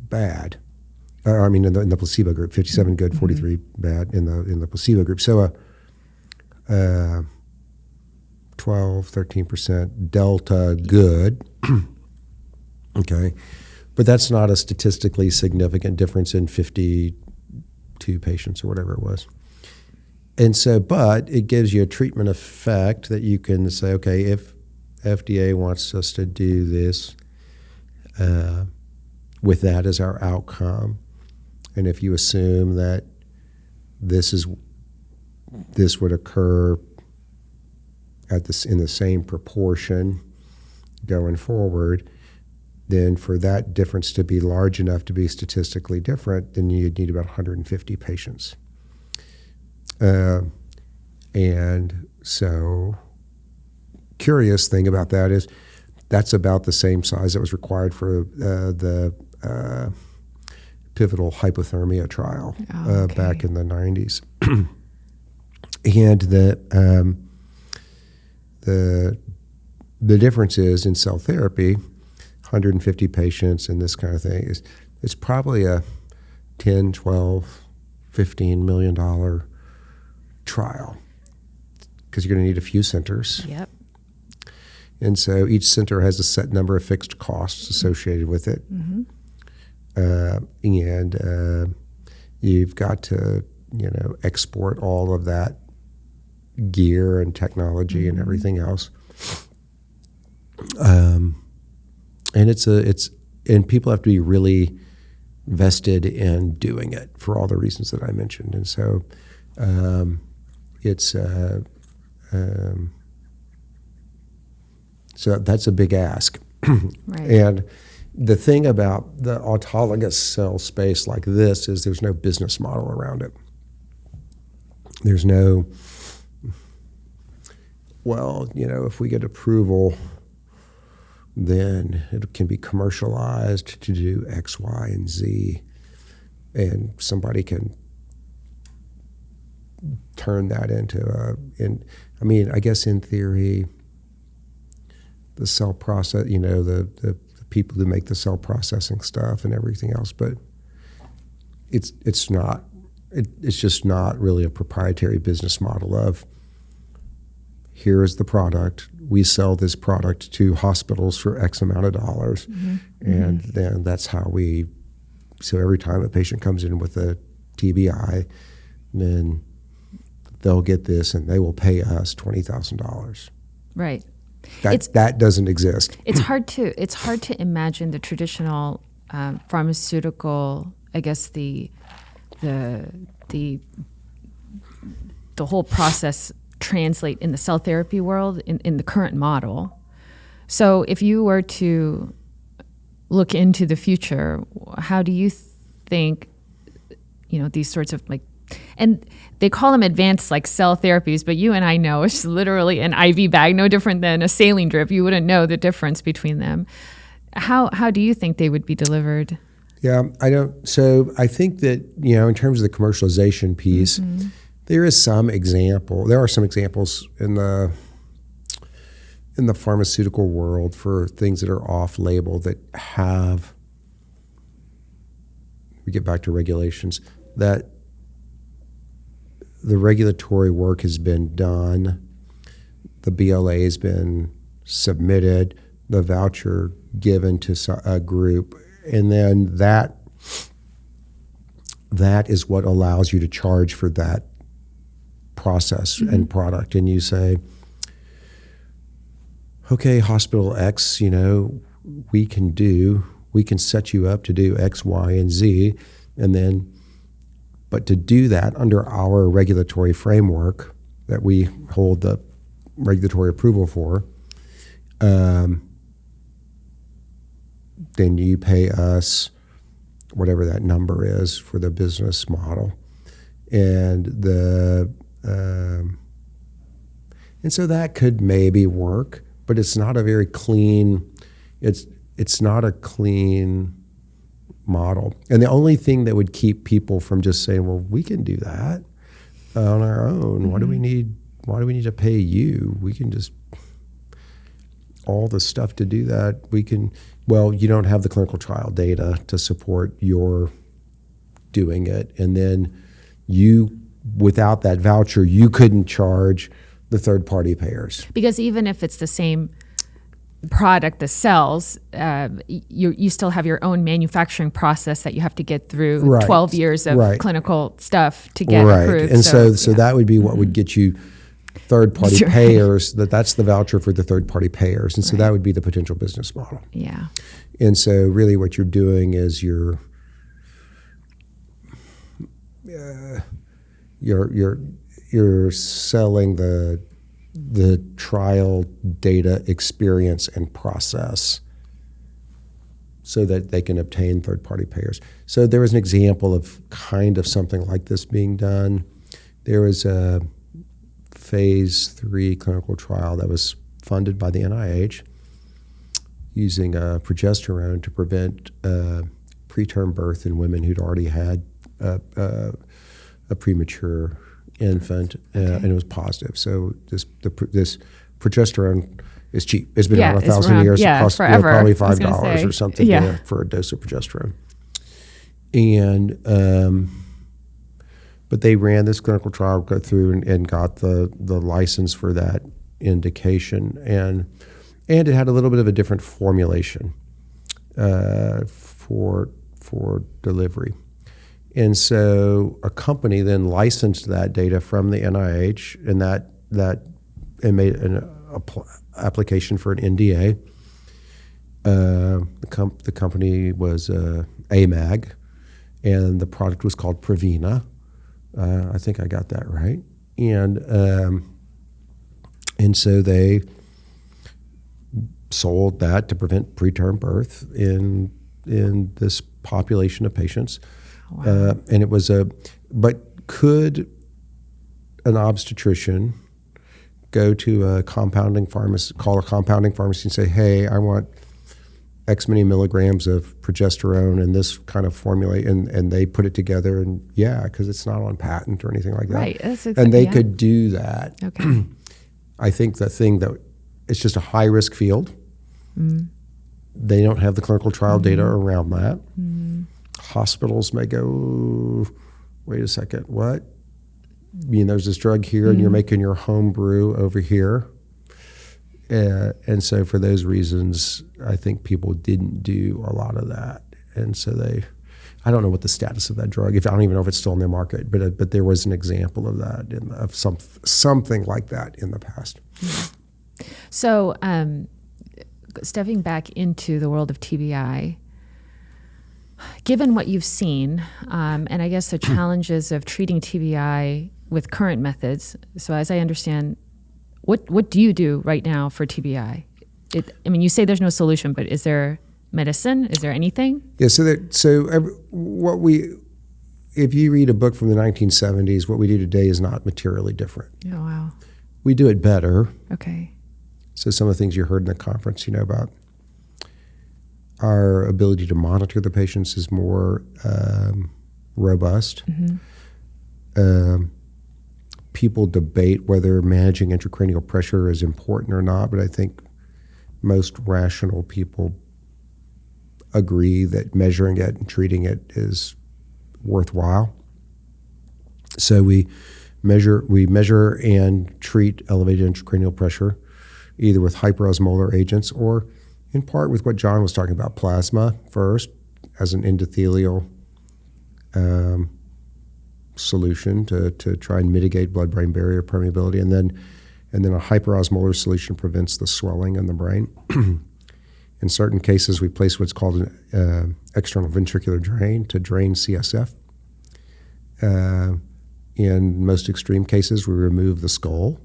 bad. In the placebo group, 57 good, 43 bad in the placebo group. So a 12-13% delta good. Okay, but that's not a statistically significant difference in 52 patients or whatever it was. And so, but it gives you a treatment effect that you can say, okay, if FDA wants us to do this with that as our outcome, and if you assume that this would occur in the same proportion going forward, then for that difference to be large enough to be statistically different, then you'd need about 150 patients. And so, curious thing about that is that's about the same size that was required for the pivotal hypothermia trial back in the 90s. And the difference is in cell therapy, 150 patients and this kind of thing it's probably a 10, 12, $15 million trial because you're going to need a few centers. Yep. And so each center has a set number of fixed costs associated with it. Mm-hmm. And you've got to, export all of that gear and technology and everything else. And and people have to be really vested in doing it for all the reasons that I mentioned. And so so that's a big ask. Right. And the thing about the autologous cell space like this is there's no business model around it. There's no, if we get approval, then it can be commercialized to do X, Y, and Z, and somebody can turn that into I guess in theory, the cell process, the people who make the cell processing stuff and everything else, but it's just not really a proprietary business model of here is the product, we sell this product to hospitals for X amount of dollars, and then that's how so every time a patient comes in with a TBI, then they'll get this and they will pay us $20,000. Right. That doesn't exist. It's hard to imagine the traditional pharmaceutical, I guess the whole process translate in the cell therapy world in the current model. So if you were to look into the future, how do you think, these sorts of and they call them advanced cell therapies, but you and I know it's literally an IV bag, no different than a saline drip. You wouldn't know the difference between them. How do you think they would be delivered? Yeah, I don't. So I think that, in terms of the commercialization piece, there are some examples in the pharmaceutical world for things that are off-label that have we get back to regulations, that the regulatory work has been done, the BLA has been submitted, the voucher given to a group, and then that is what allows you to charge for that process and product. And you say, okay, hospital X, we can set you up to do X, Y, and Z, and then, but to do that under our regulatory framework that we hold the regulatory approval for, then you pay us whatever that number is for the business model, and and so that could maybe work, but it's not a very clean. It's not a clean model, and the only thing that would keep people from just saying, "Well, we can do that on our own. Why do we need to pay you? We can just all the stuff to do that. We can." Well, you don't have the clinical trial data to support your doing it, and then without that voucher, you couldn't charge the third-party payers. Because even if it's the same product, the cells, you still have your own manufacturing process that you have to get through 12 years of clinical stuff to get approved. And so that would be what would get you third-party payers, that's the voucher for the third-party payers. And so that would be the potential business model. Yeah. And so really what you're doing is you're selling the trial data experience and process so that they can obtain third-party payers. So there was an example of kind of something like this being done. There was a phase 3 clinical trial that was funded by the NIH using progesterone to prevent preterm birth in women who'd already had a premature infant, and it was positive. So this progesterone is cheap. It's been around 1,000 years. It costs probably $5 or something for a dose of progesterone. And but they ran this clinical trial, go through and got the license for that indication, and it had a little bit of a different formulation for delivery. And so a company then licensed that data from the NIH, and made an application for an NDA. The company was AMAG, and the product was called Prevena. I think I got that right. And so they sold that to prevent preterm birth in this population of patients. Wow. And it was but could an obstetrician go to a compounding pharmacy, call a compounding pharmacy and say, hey, I want X many milligrams of progesterone and this kind of formula, and they put it together, and because it's not on patent or anything like that. Right. That's exactly, and they could do that. Okay. I think the thing that it's just a high risk field. Mm. They don't have the clinical trial data around that. Mm. Hospitals may go, wait a second, what? There's this drug here, and you're making your home brew over here. And so for those reasons, I think people didn't do a lot of that. And so I don't know what the status of that drug, I don't even know if it's still in the market, but there was an example of that, of something like that in the past. So stepping back into the world of TBI, given what you've seen, and I guess the challenges of treating TBI with current methods, so as I understand, what do you do right now for TBI? You say there's no solution, but is there medicine? Is there anything? Yeah. If you read a book from the 1970s, what we do today is not materially different. Oh wow. We do it better. Okay. So some of the things you heard in the conference, about our ability to monitor the patients is more robust. Mm-hmm. People debate whether managing intracranial pressure is important or not, but I think most rational people agree that measuring it and treating it is worthwhile. So we measure and treat elevated intracranial pressure, either with hyperosmolar agents or in part with what John was talking about, plasma first as an endothelial solution to try and mitigate blood-brain barrier permeability, and then a hyperosmolar solution prevents the swelling in the brain. In certain cases, we place what's called an external ventricular drain to drain CSF. In most extreme cases, we remove the skull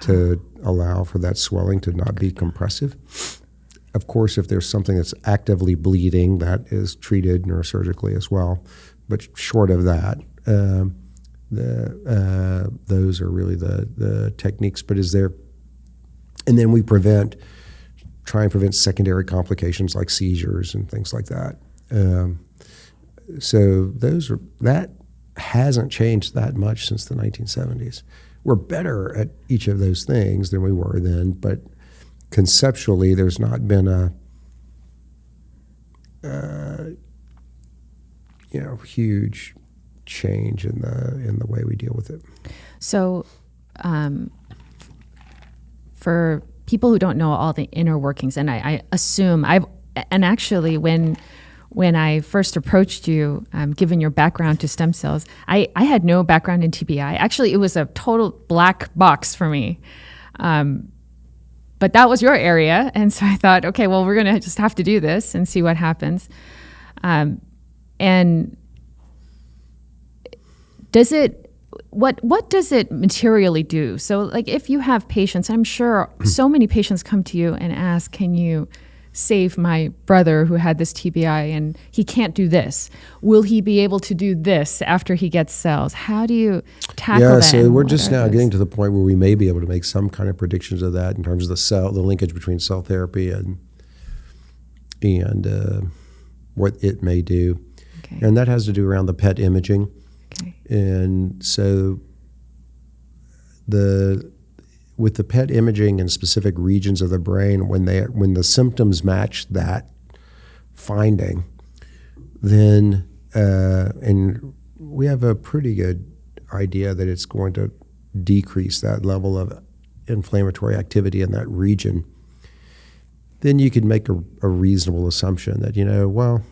to allow for that swelling to not be compressive. Of course, if there's something that's actively bleeding, that is treated neurosurgically as well. But short of that, those are really the techniques. But and then we try and prevent secondary complications like seizures and things like that. So that hasn't changed that much since the 1970s. We're better at each of those things than we were then, but conceptually, there's not been a huge change in the way we deal with it. So, for people who don't know all the inner workings, and I assume actually when I first approached you, given your background to stem cells, I had no background in TBI. Actually, it was a total black box for me. But that was your area, and so I thought, okay, well, we're going to just have to do this and see what happens. And what does it materially do? So, like, if you have patients, I'm sure so many patients come to you and ask, can you save my brother who had this TBI and he can't do this? Will he be able to do this after he gets cells? How do you tackle that? Yeah, so we're just now getting to the point where we may be able to make some kind of predictions of that in terms of the linkage between cell therapy and what it may do. Okay. And that has to do around the PET imaging. Okay. And so with the PET imaging in specific regions of the brain, when the symptoms match that finding, then and we have a pretty good idea that it's going to decrease that level of inflammatory activity in that region, then you could make a reasonable assumption that, well,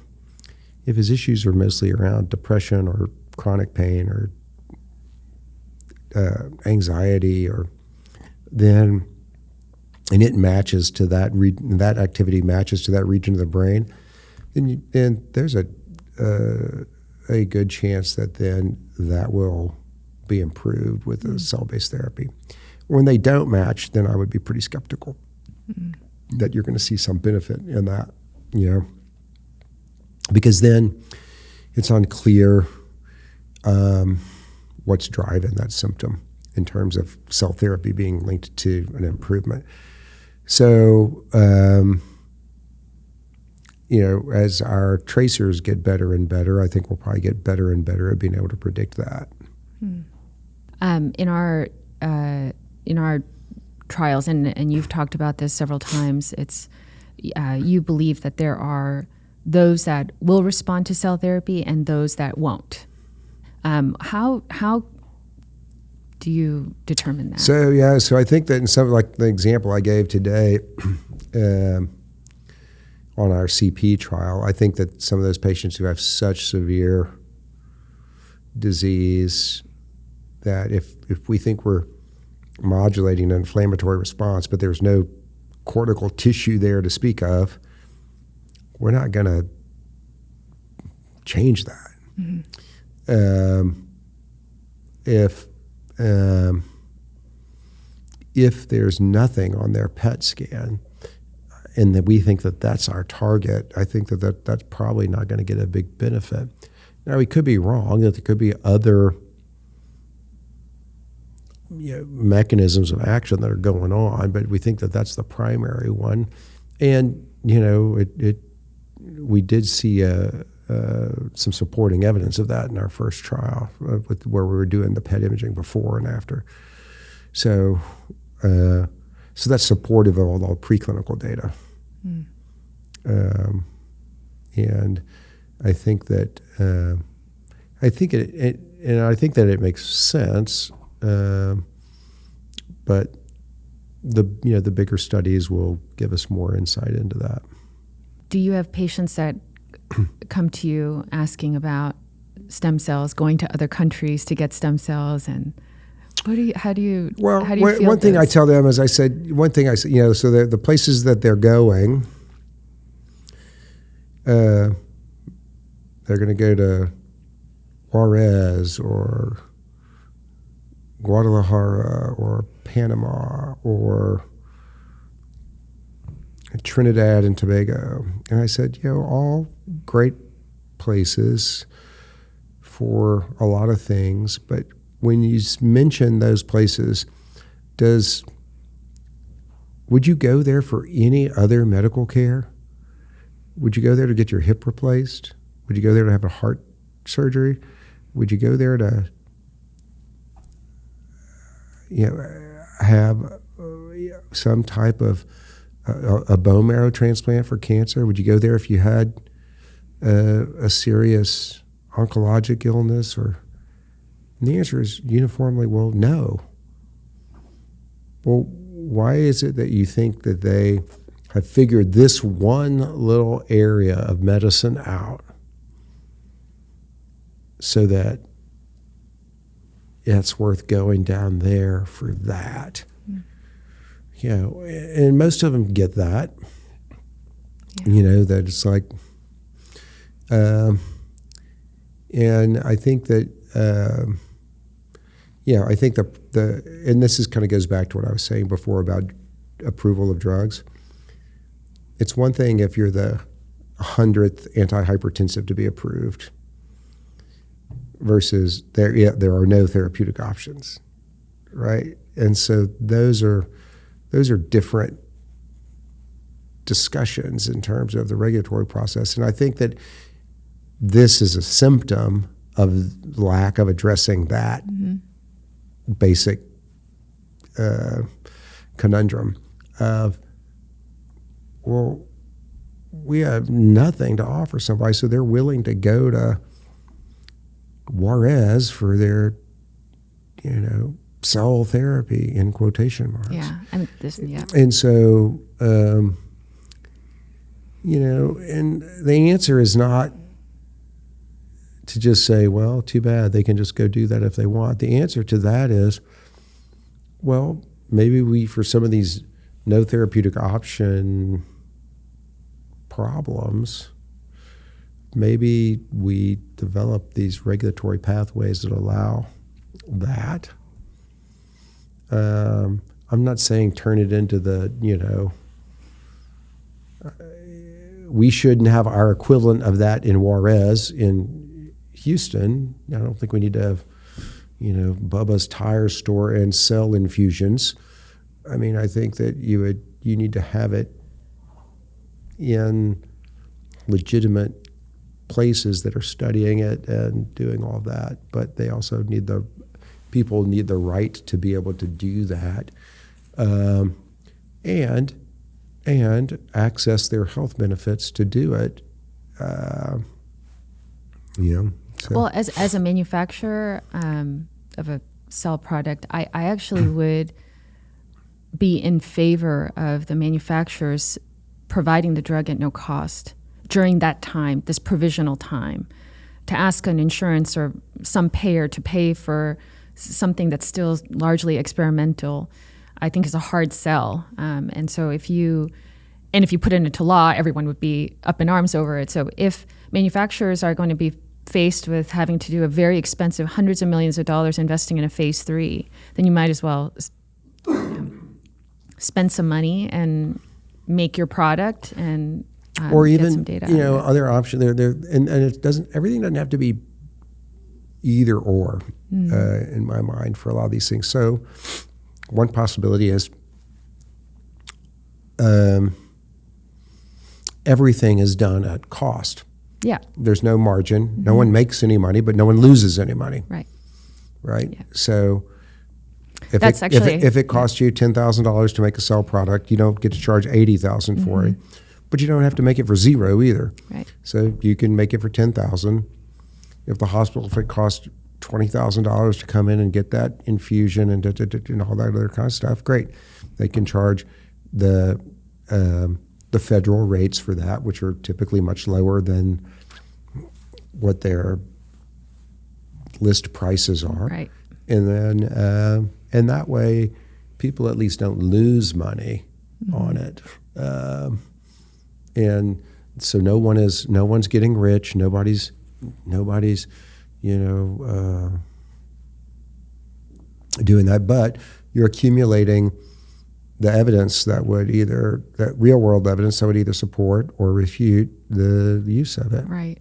if his issues are mostly around depression or chronic pain or anxiety, and it matches to that activity matches to that region of the brain, then there's a good chance that then that will be improved with the cell-based therapy. When they don't match, then I would be pretty skeptical that you're going to see some benefit in that, because then it's unclear what's driving that symptom in terms of cell therapy being linked to an improvement. So, as our tracers get better and better, I think we'll probably get better and better at being able to predict that. In our trials, and you've talked about this several times, it's you believe that there are those that will respond to cell therapy and those that won't. How do you determine that? So I think that in some, like the example I gave today on our CP trial, I think that some of those patients who have such severe disease that if we think we're modulating an inflammatory response, but there's no cortical tissue there to speak of, we're not going to change that. Mm-hmm. If there's nothing on their PET scan and that we think that that's our target, I think that's probably not going to get a big benefit. Now, we could be wrong, that there could be other mechanisms of action that are going on, but we think that that's the primary one. And, we did see some supporting evidence of that in our first trial where we were doing the PET imaging before and after. So that's supportive of all the preclinical data. And I think that I think and I think that it makes sense, but the bigger studies will give us more insight into that. Do you have patients that come to you asking about stem cells, going to other countries to get stem cells, and how do you feel one thing I tell them is so the places that they're going, they're going to go to Juarez or Guadalajara or Panama or Trinidad and Tobago. And I said, all great places for a lot of things, but when you mention those places, would you go there for any other medical care? Would you go there to get your hip replaced? Would you go there to have a heart surgery? Would you go there to have some type of a bone marrow transplant for cancer? Would you go there if you had a serious oncologic illness? And the answer is uniformly, well, no. Well, why is it that you think that they have figured this one little area of medicine out so that it's worth going down there for that? And most of them get that. That it's like, and I think that, I think and this kind of goes back to what I was saying before about approval of drugs. It's one thing if you're the 100th antihypertensive to be approved versus there are no therapeutic options, right? And so those are different discussions in terms of the regulatory process. And I think that this is a symptom of lack of addressing that basic conundrum of, well, we have nothing to offer somebody, so they're willing to go to Juarez for their, cell therapy in quotation marks. Yeah, and And so, and the answer is not to just say, well, too bad, they can just go do that if they want. The answer to that is, well, maybe for some of these no therapeutic option problems, maybe we develop these regulatory pathways that allow that. I'm not saying turn it into we shouldn't have our equivalent of that in Juarez in Houston. I don't think we need to have, Bubba's tire store and cell infusions. I mean, I think that you need to have it in legitimate places that are studying it and doing all that, but they also people need the right to be able to do that, and access their health benefits to do it. So. Well, as a manufacturer of a cell product, I actually would be in favor of the manufacturers providing the drug at no cost during that time, this provisional time, to ask an insurance or some payer to pay for something that's still largely experimental, I think is a hard sell. And so if you put it into law, everyone would be up in arms over it. So if manufacturers are going to be faced with having to do a very expensive hundreds of millions of dollars investing in a phase 3, then you might as well spend some money and make your product and or even get some data other option there and everything doesn't have to be either or in my mind for a lot of these things. So one possibility is everything is done at cost. Yeah. There's no margin. No one makes any money, but no one loses any money. Right. Yeah. So if it costs you $10,000 to make a cell product, you don't get to charge $80,000 for it, but you don't have to make it for zero either. Right. So you can make it for $10,000. if it costs $20,000 to come in and get that infusion and all that other kind of stuff, great. They can charge the federal rates for that, which are typically much lower than what their list prices are. Right. And then and that way, people at least don't lose money on it. And so no one's getting rich. Nobody's doing that. But you're accumulating the evidence that real world evidence that would either support or refute the use of it. Right.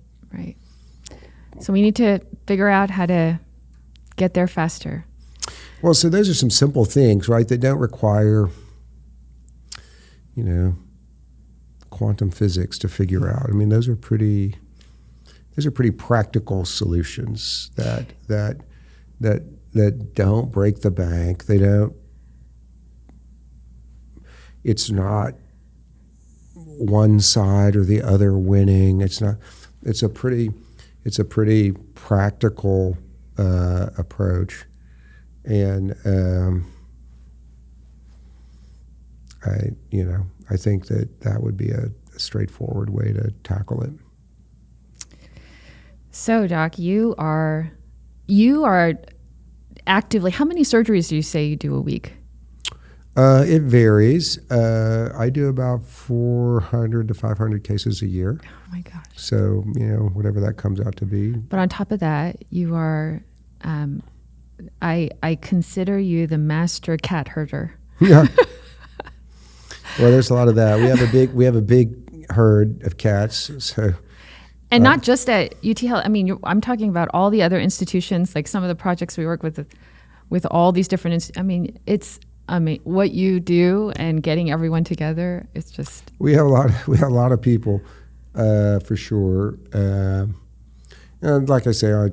So we need to figure out how to get there faster. Well, so those are some simple things, right, that don't require, quantum physics to figure out. I mean, those are pretty practical solutions that don't break the bank. They don't. It's not one side or the other winning. It's not. It's a pretty practical approach, and I think that would be a straightforward way to tackle it. So, Doc, you are actively. How many surgeries do you say you do a week? It varies. I do about 400 to 500 cases a year. Oh my gosh! So whatever that comes out to be. But on top of that, you are. I consider you the master cat herder. Yeah. Well, there's a lot of that. We have a big herd of cats. So. And not just at UT Health. I mean, I'm talking about all the other institutions, like some of the projects we work with all these different. What you do and getting everyone together. It's just we have a lot of people, for sure. And like I say, I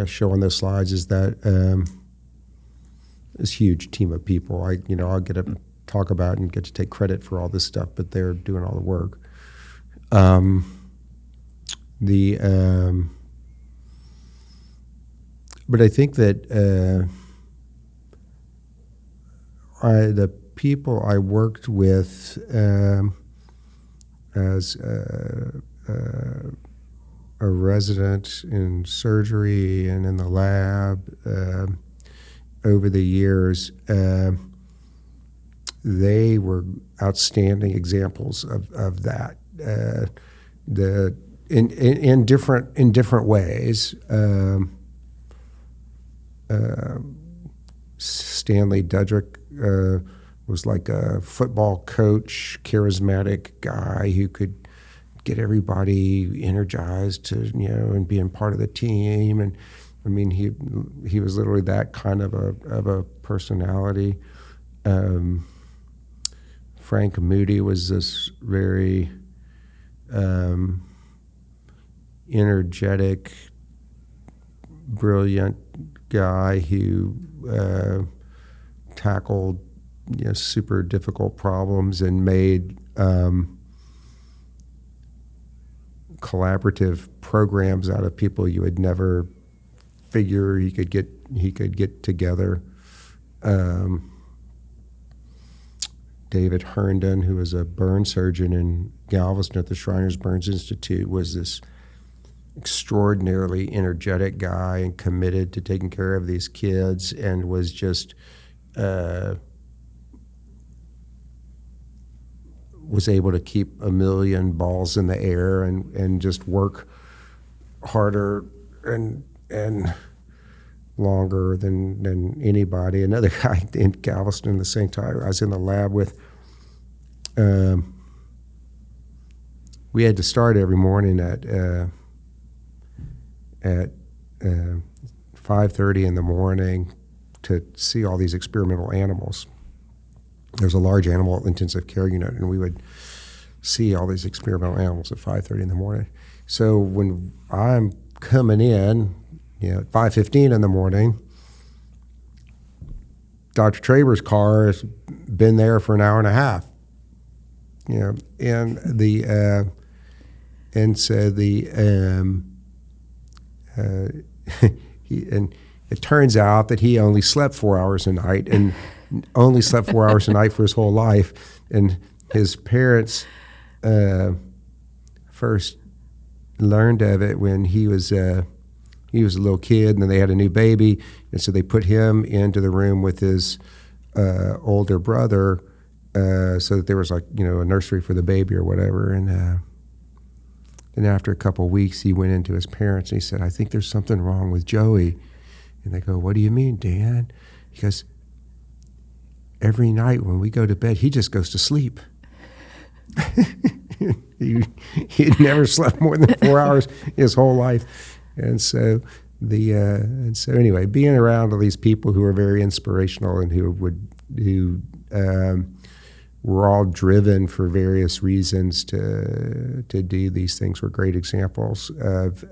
show on those slides is that this huge team of people. I'll get to talk about and get to take credit for all this stuff, but they're doing all the work. But I think that the people I worked with as a resident in surgery and in the lab over the years, they were outstanding examples of that. In different ways. Stanley Dudrick was like a football coach, charismatic guy who could get everybody energized to and being part of the team. And I mean, he was literally that kind of a personality. Frank Moody was this very energetic, brilliant guy who tackled super difficult problems and made collaborative programs out of people you would never figure he could get together. David Herndon, who was a burn surgeon in Galveston at the Shriners Burns Institute, was this extraordinarily energetic guy and committed to taking care of these kids, and was just was able to keep a million balls in the air and just work harder and longer than anybody. Another guy in Galveston, the same time I was in the lab with, we had to start every morning at 5:30 in the morning to see all these experimental animals. There's a large animal intensive care unit, and we would see all these experimental animals at 5:30 in the morning. So when I'm coming in, at 5:15 in the morning, Dr. Traber's car has been there for an hour and a half. and it turns out that he only slept 4 hours a night and only slept 4 hours a night for his whole life. And his parents first learned of it when he was a little kid, and then they had a new baby, and so they put him into the room with his older brother, so that there was like, you know, a nursery for the baby or whatever. And then after a couple of weeks, he went into his parents and he said, "I think there's something wrong with Joey." And they go, "What do you mean, Dan?" He goes, "Every night when we go to bed, he just goes to sleep." He'd never slept more than 4 hours his whole life. And so anyway, being around all these people who are very inspirational and who were all driven for various reasons to do these things were great examples of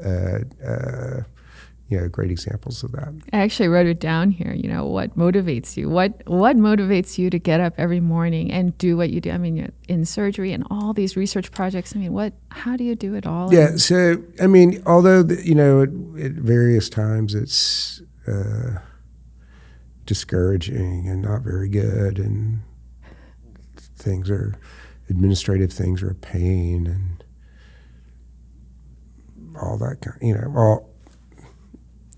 great examples of that. I actually wrote it down here. You know, what motivates you? What motivates you to get up every morning and do what you do? I mean, you're in surgery and all these research projects. I mean, how do you do it all? Yeah. So, I mean, although, at various times it's discouraging and not very good, and administrative things are a pain and all that kind,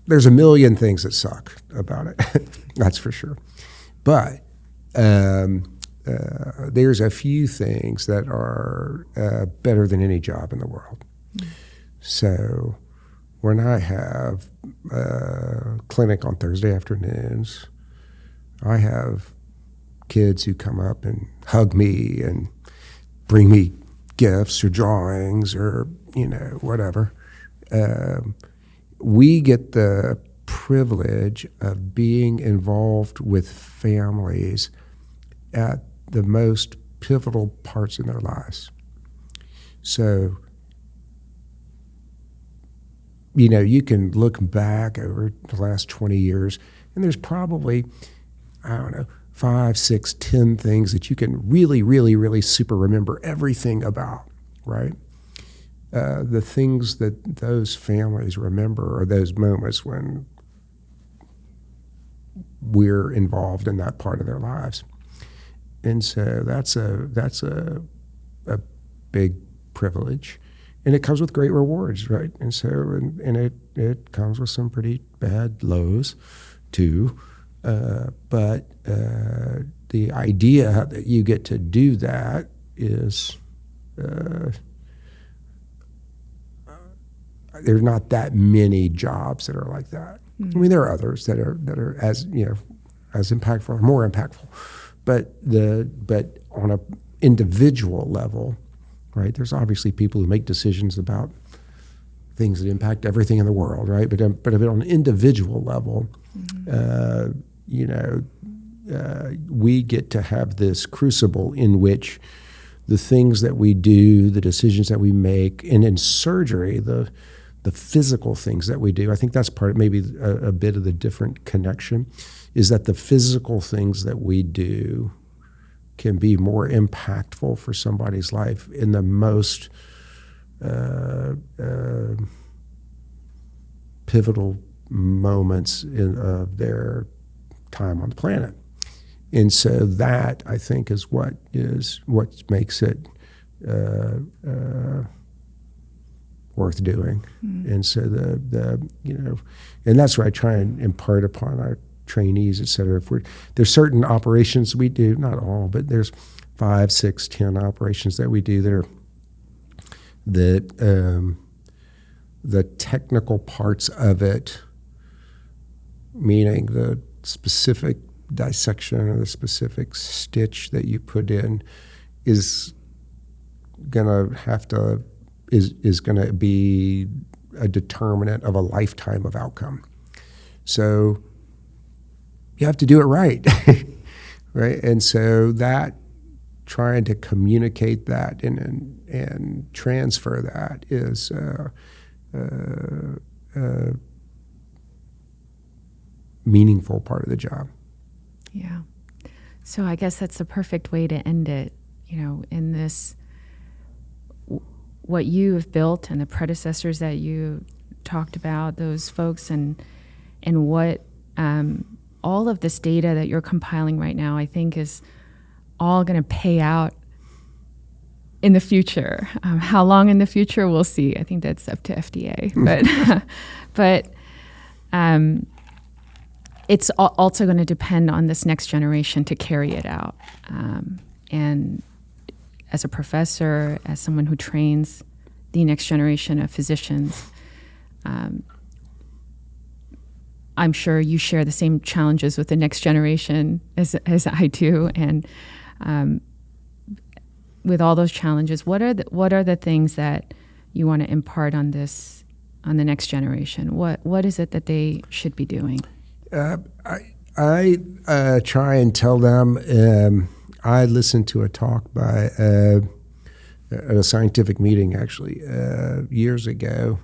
there's a million things that suck about it, that's for sure. But there's a few things that are better than any job in the world. Mm. So when I have a clinic on Thursday afternoons, I have kids who come up and hug me and bring me gifts or drawings or, whatever. We get the privilege of being involved with families at the most pivotal parts in their lives. So, you can look back over the last 20 years, and there's probably, 5, 6, 10 things that you can really, really, really super remember everything about, right? The things that those families remember are those moments when we're involved in that part of their lives. And so that's a big privilege. And it comes with great rewards, right? And so and it comes with some pretty bad lows too. But the idea that you get to do that is there's not that many jobs that are like that. Mm-hmm. I mean, there are others that are as as impactful or more impactful, but on a individual level, right? There's obviously people who make decisions about things that impact everything in the world, right? But on an individual level, mm-hmm. We get to have this crucible in which the things that we do, the decisions that we make, and in surgery, the physical things that we do, I think that's part of maybe a bit of the different connection, is that the physical things that we do can be more impactful for somebody's life in the most pivotal moments of their time on the planet. And so that, I think, is what makes it worth doing. Mm. And so and that's what I try and impart upon our trainees, et cetera. There's certain operations we do, not all, but there's 5, 6, 10 operations that we do that the technical parts of it, meaning the specific dissection or the specific stitch that you put in, is gonna be a determinant of a lifetime of outcome. So you have to do it right, right? And so that, trying to communicate that and transfer that is a meaningful part of the job. Yeah. So I guess that's the perfect way to end it, in this, what you have built and the predecessors that you talked about, those folks, and what all of this data that you're compiling right now, I think is all going to pay out in the future. How long in the future, we'll see. I think that's up to FDA. But it's also going to depend on this next generation to carry it out. And as a professor, as someone who trains the next generation of physicians, I'm sure you share the same challenges with the next generation as I do. And with all those challenges, what are the things that you want to impart on the next generation? What is it that they should be doing? I try and tell them. I listened to a talk by at a scientific meeting actually years ago.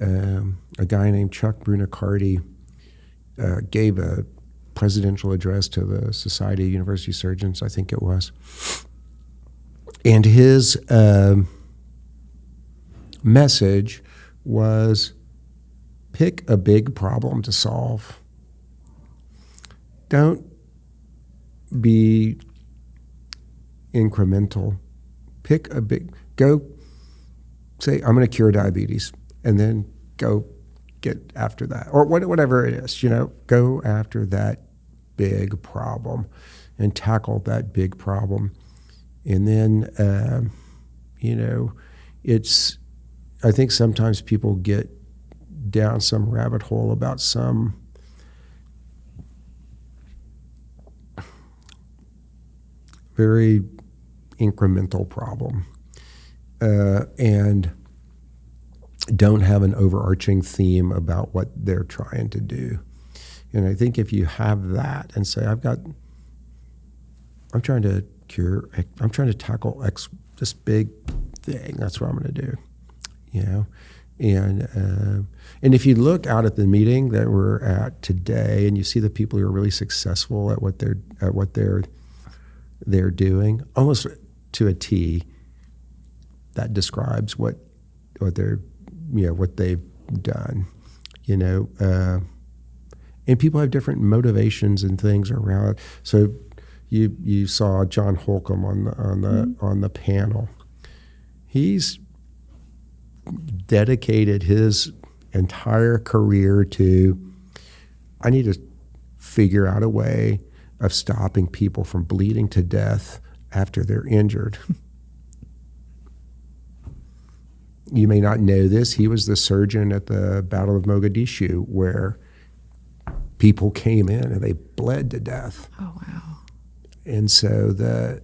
A guy named Chuck Brunicardi gave a presidential address to the Society of University Surgeons, I think it was. And his message was, pick a big problem to solve. Don't be incremental. Go say, I'm going to cure diabetes, and then go get after that. Or whatever it is, go after that big problem and tackle that big problem. And then, I think sometimes people get down some rabbit hole about some very incremental problem and don't have an overarching theme about what they're trying to do. And I think if you have that and say, I'm trying to tackle this big thing, that's what I'm going to do, And if you look out at the meeting that we're at today, and you see the people who are really successful at what they're doing, almost to a T, that describes what they've done, and people have different motivations and things around. So you saw John Holcomb on the panel. He's dedicated his entire career to, I need to figure out a way of stopping people from bleeding to death after they're injured. You may not know this. He was the surgeon at the Battle of Mogadishu, where people came in and they bled to death. Oh, wow. And so that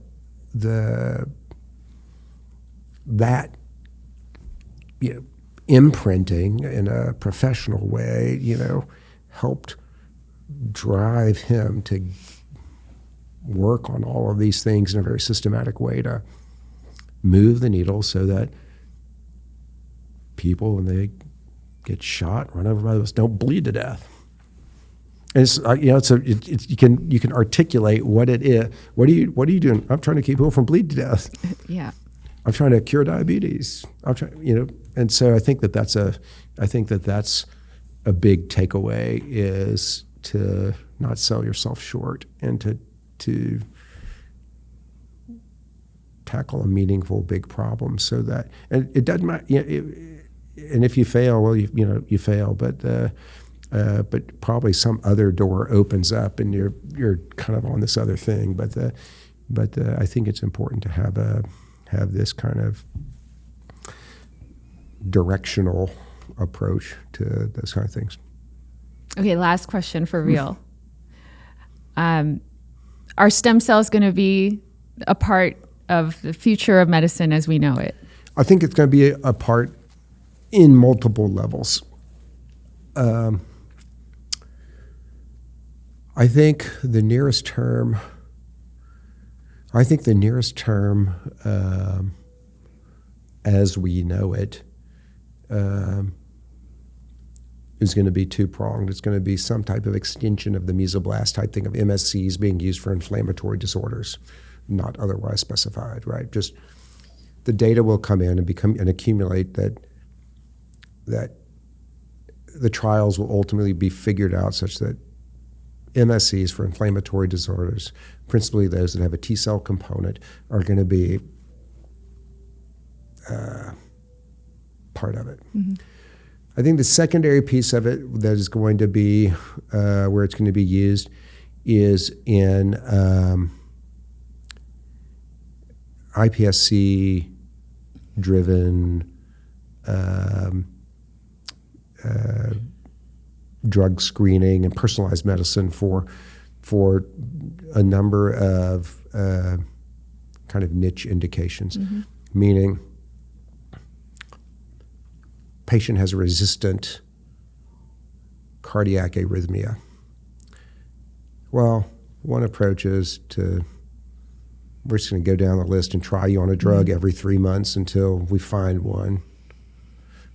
imprinting in a professional way, helped drive him to work on all of these things in a very systematic way to move the needle so that people, when they get shot, run over by those, don't bleed to death. And it's you can articulate what it is. What are you doing? I'm trying to keep people from bleeding to death. Yeah. I'm trying to cure diabetes. I'm trying, and so I think that's a big takeaway, is to not sell yourself short and to tackle a meaningful big problem, so that, and it doesn't matter. And if you fail, well, you fail, but probably some other door opens up, and you're kind of on this other thing. But I think it's important to have this kind of directional approach to those kind of things. Okay, last question for real. Are stem cells going to be a part of the future of medicine as we know it? I think it's going to be a part in multiple levels. I think the nearest term as we know it is going to be two-pronged. It's going to be some type of extension of the mesoblast type thing of MSCs being used for inflammatory disorders, not otherwise specified, right? Just the data will come in and accumulate that the trials will ultimately be figured out such that MSCs for inflammatory disorders, principally those that have a T cell component, are going to be part of it. I think the secondary piece of it that is going to be where it's going to be used is in iPSC-driven drug screening and personalized medicine for a number of kind of niche indications, meaning patient has a resistant cardiac arrhythmia. Well, one approach is we're just going to go down the list and try you on a drug every 3 months until we find one.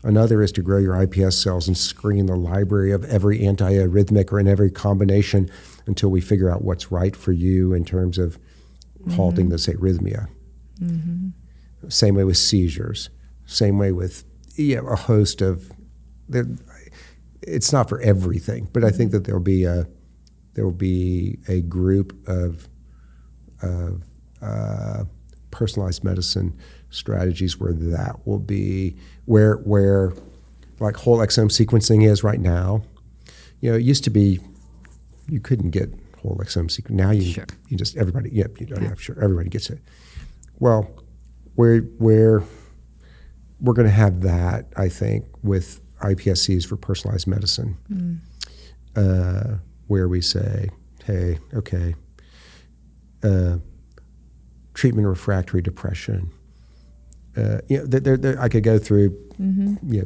Another is to grow your iPS cells and screen the library of every antiarrhythmic or in every combination until we figure out what's right for you in terms of halting this arrhythmia. Same way with seizures. Same way with a host of. It's not for everything, but I think that there will be a group of personalized medicine strategies where that will be where like whole exome sequencing is right now. It used to be you couldn't get whole exome sequencing. Now you just everybody sure everybody gets it. Well, where we're going to have that, I think, with iPSCs for personalized medicine, where we say, hey, okay, treatment refractory depression. I could go through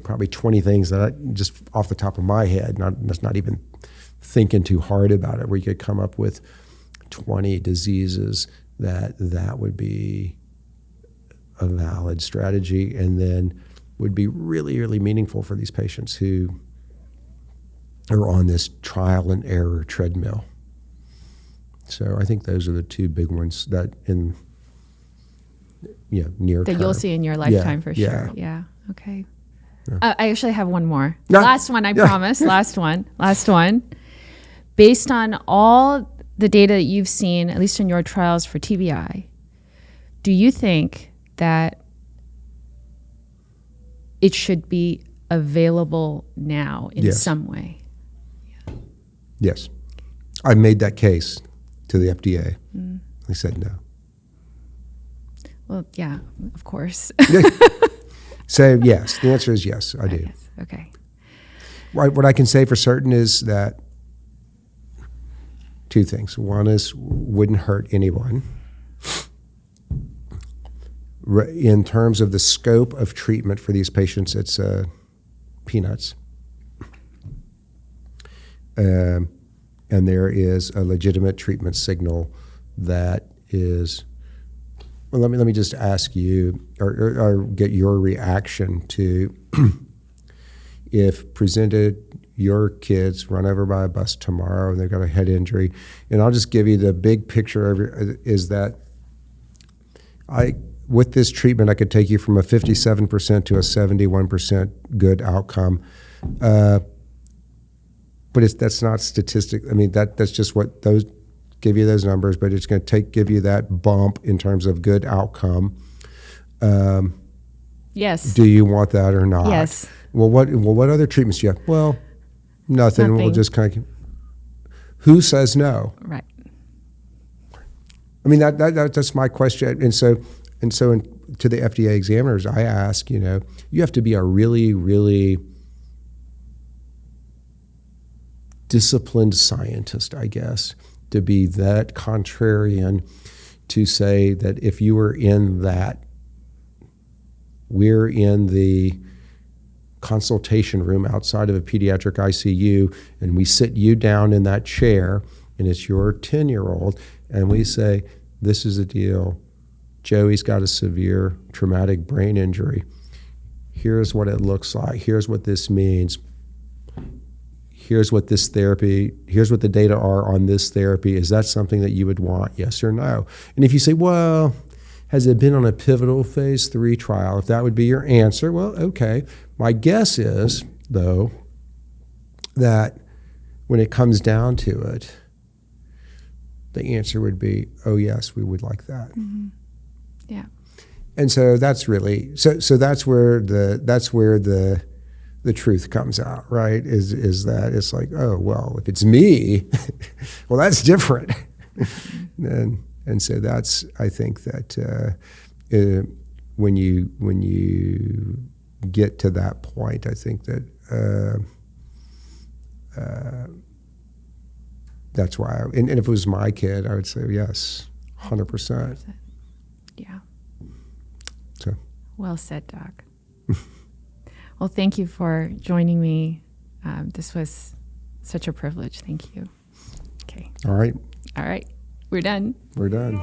probably 20 things that I just off the top of my head, not even thinking too hard about it, where you could come up with 20 diseases that would be a valid strategy and then would be really, really meaningful for these patients who are on this trial and error treadmill. So I think those are the two big ones that in near that term. you'll see in your lifetime for sure. Yeah. Okay. I actually have one more. Last one, I promise. Last one. Based on all the data that you've seen, at least in your trials for TBI, do you think that it should be available now in some way? Yes. I made that case to the FDA. They said no. Well, yeah, of course. So yes, the answer is yes, I do. Yes. Okay. What I can say for certain is that two things. One is wouldn't hurt anyone. In terms of the scope of treatment for these patients, it's peanuts. And there is a legitimate treatment signal that is. Well, let me just ask you, or get your reaction to if presented your kids run over by a bus tomorrow and they've got a head injury, and I'll just give you the big picture is that with this treatment I could take you from a 57% to a 71% good outcome, but that's not statistic. I mean that's just what those. Give you those numbers, but it's going to give you that bump in terms of good outcome. Yes. Do you want that or not? Yes. Well, what other treatments do you have? Well, nothing. We'll just kind of. Who says no? Right. I mean that's my question, and so to the FDA examiners, I ask, you have to be a really, really disciplined scientist, I guess, to be that contrarian to say that if you were in that, we're in the consultation room outside of a pediatric ICU and we sit you down in that chair and it's your 10-year-old and we say, this is the deal, Joey's got a severe traumatic brain injury. Here's what it looks like. Here's what this means. Here's what this therapy, here's what the data are on this therapy. Is that something that you would want, yes or no? And if you say, well, has it been on a pivotal phase 3 trial? If that would be your answer, well, okay. My guess is, though, that when it comes down to it, the answer would be, oh yes, we would like that. Yeah. And so that's really so that's where the truth comes out, right? Is that it's like, oh well, if it's me, well that's different. and so that's, I think that when you get to that point, I think that that's why. And if it was my kid, I would say yes, 100%. Yeah. So. Well said, Doc. Well, thank you for joining me. This was such a privilege. Thank you. Okay. All right. All right. We're done. We're done.